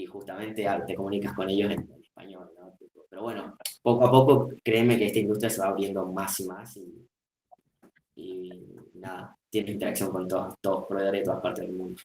justamente te comunicas con ellos en español, ¿no? Pero bueno, poco a poco créeme que esta industria se va abriendo más y más y nada, tiene interacción con todos proveedores de todas partes del mundo.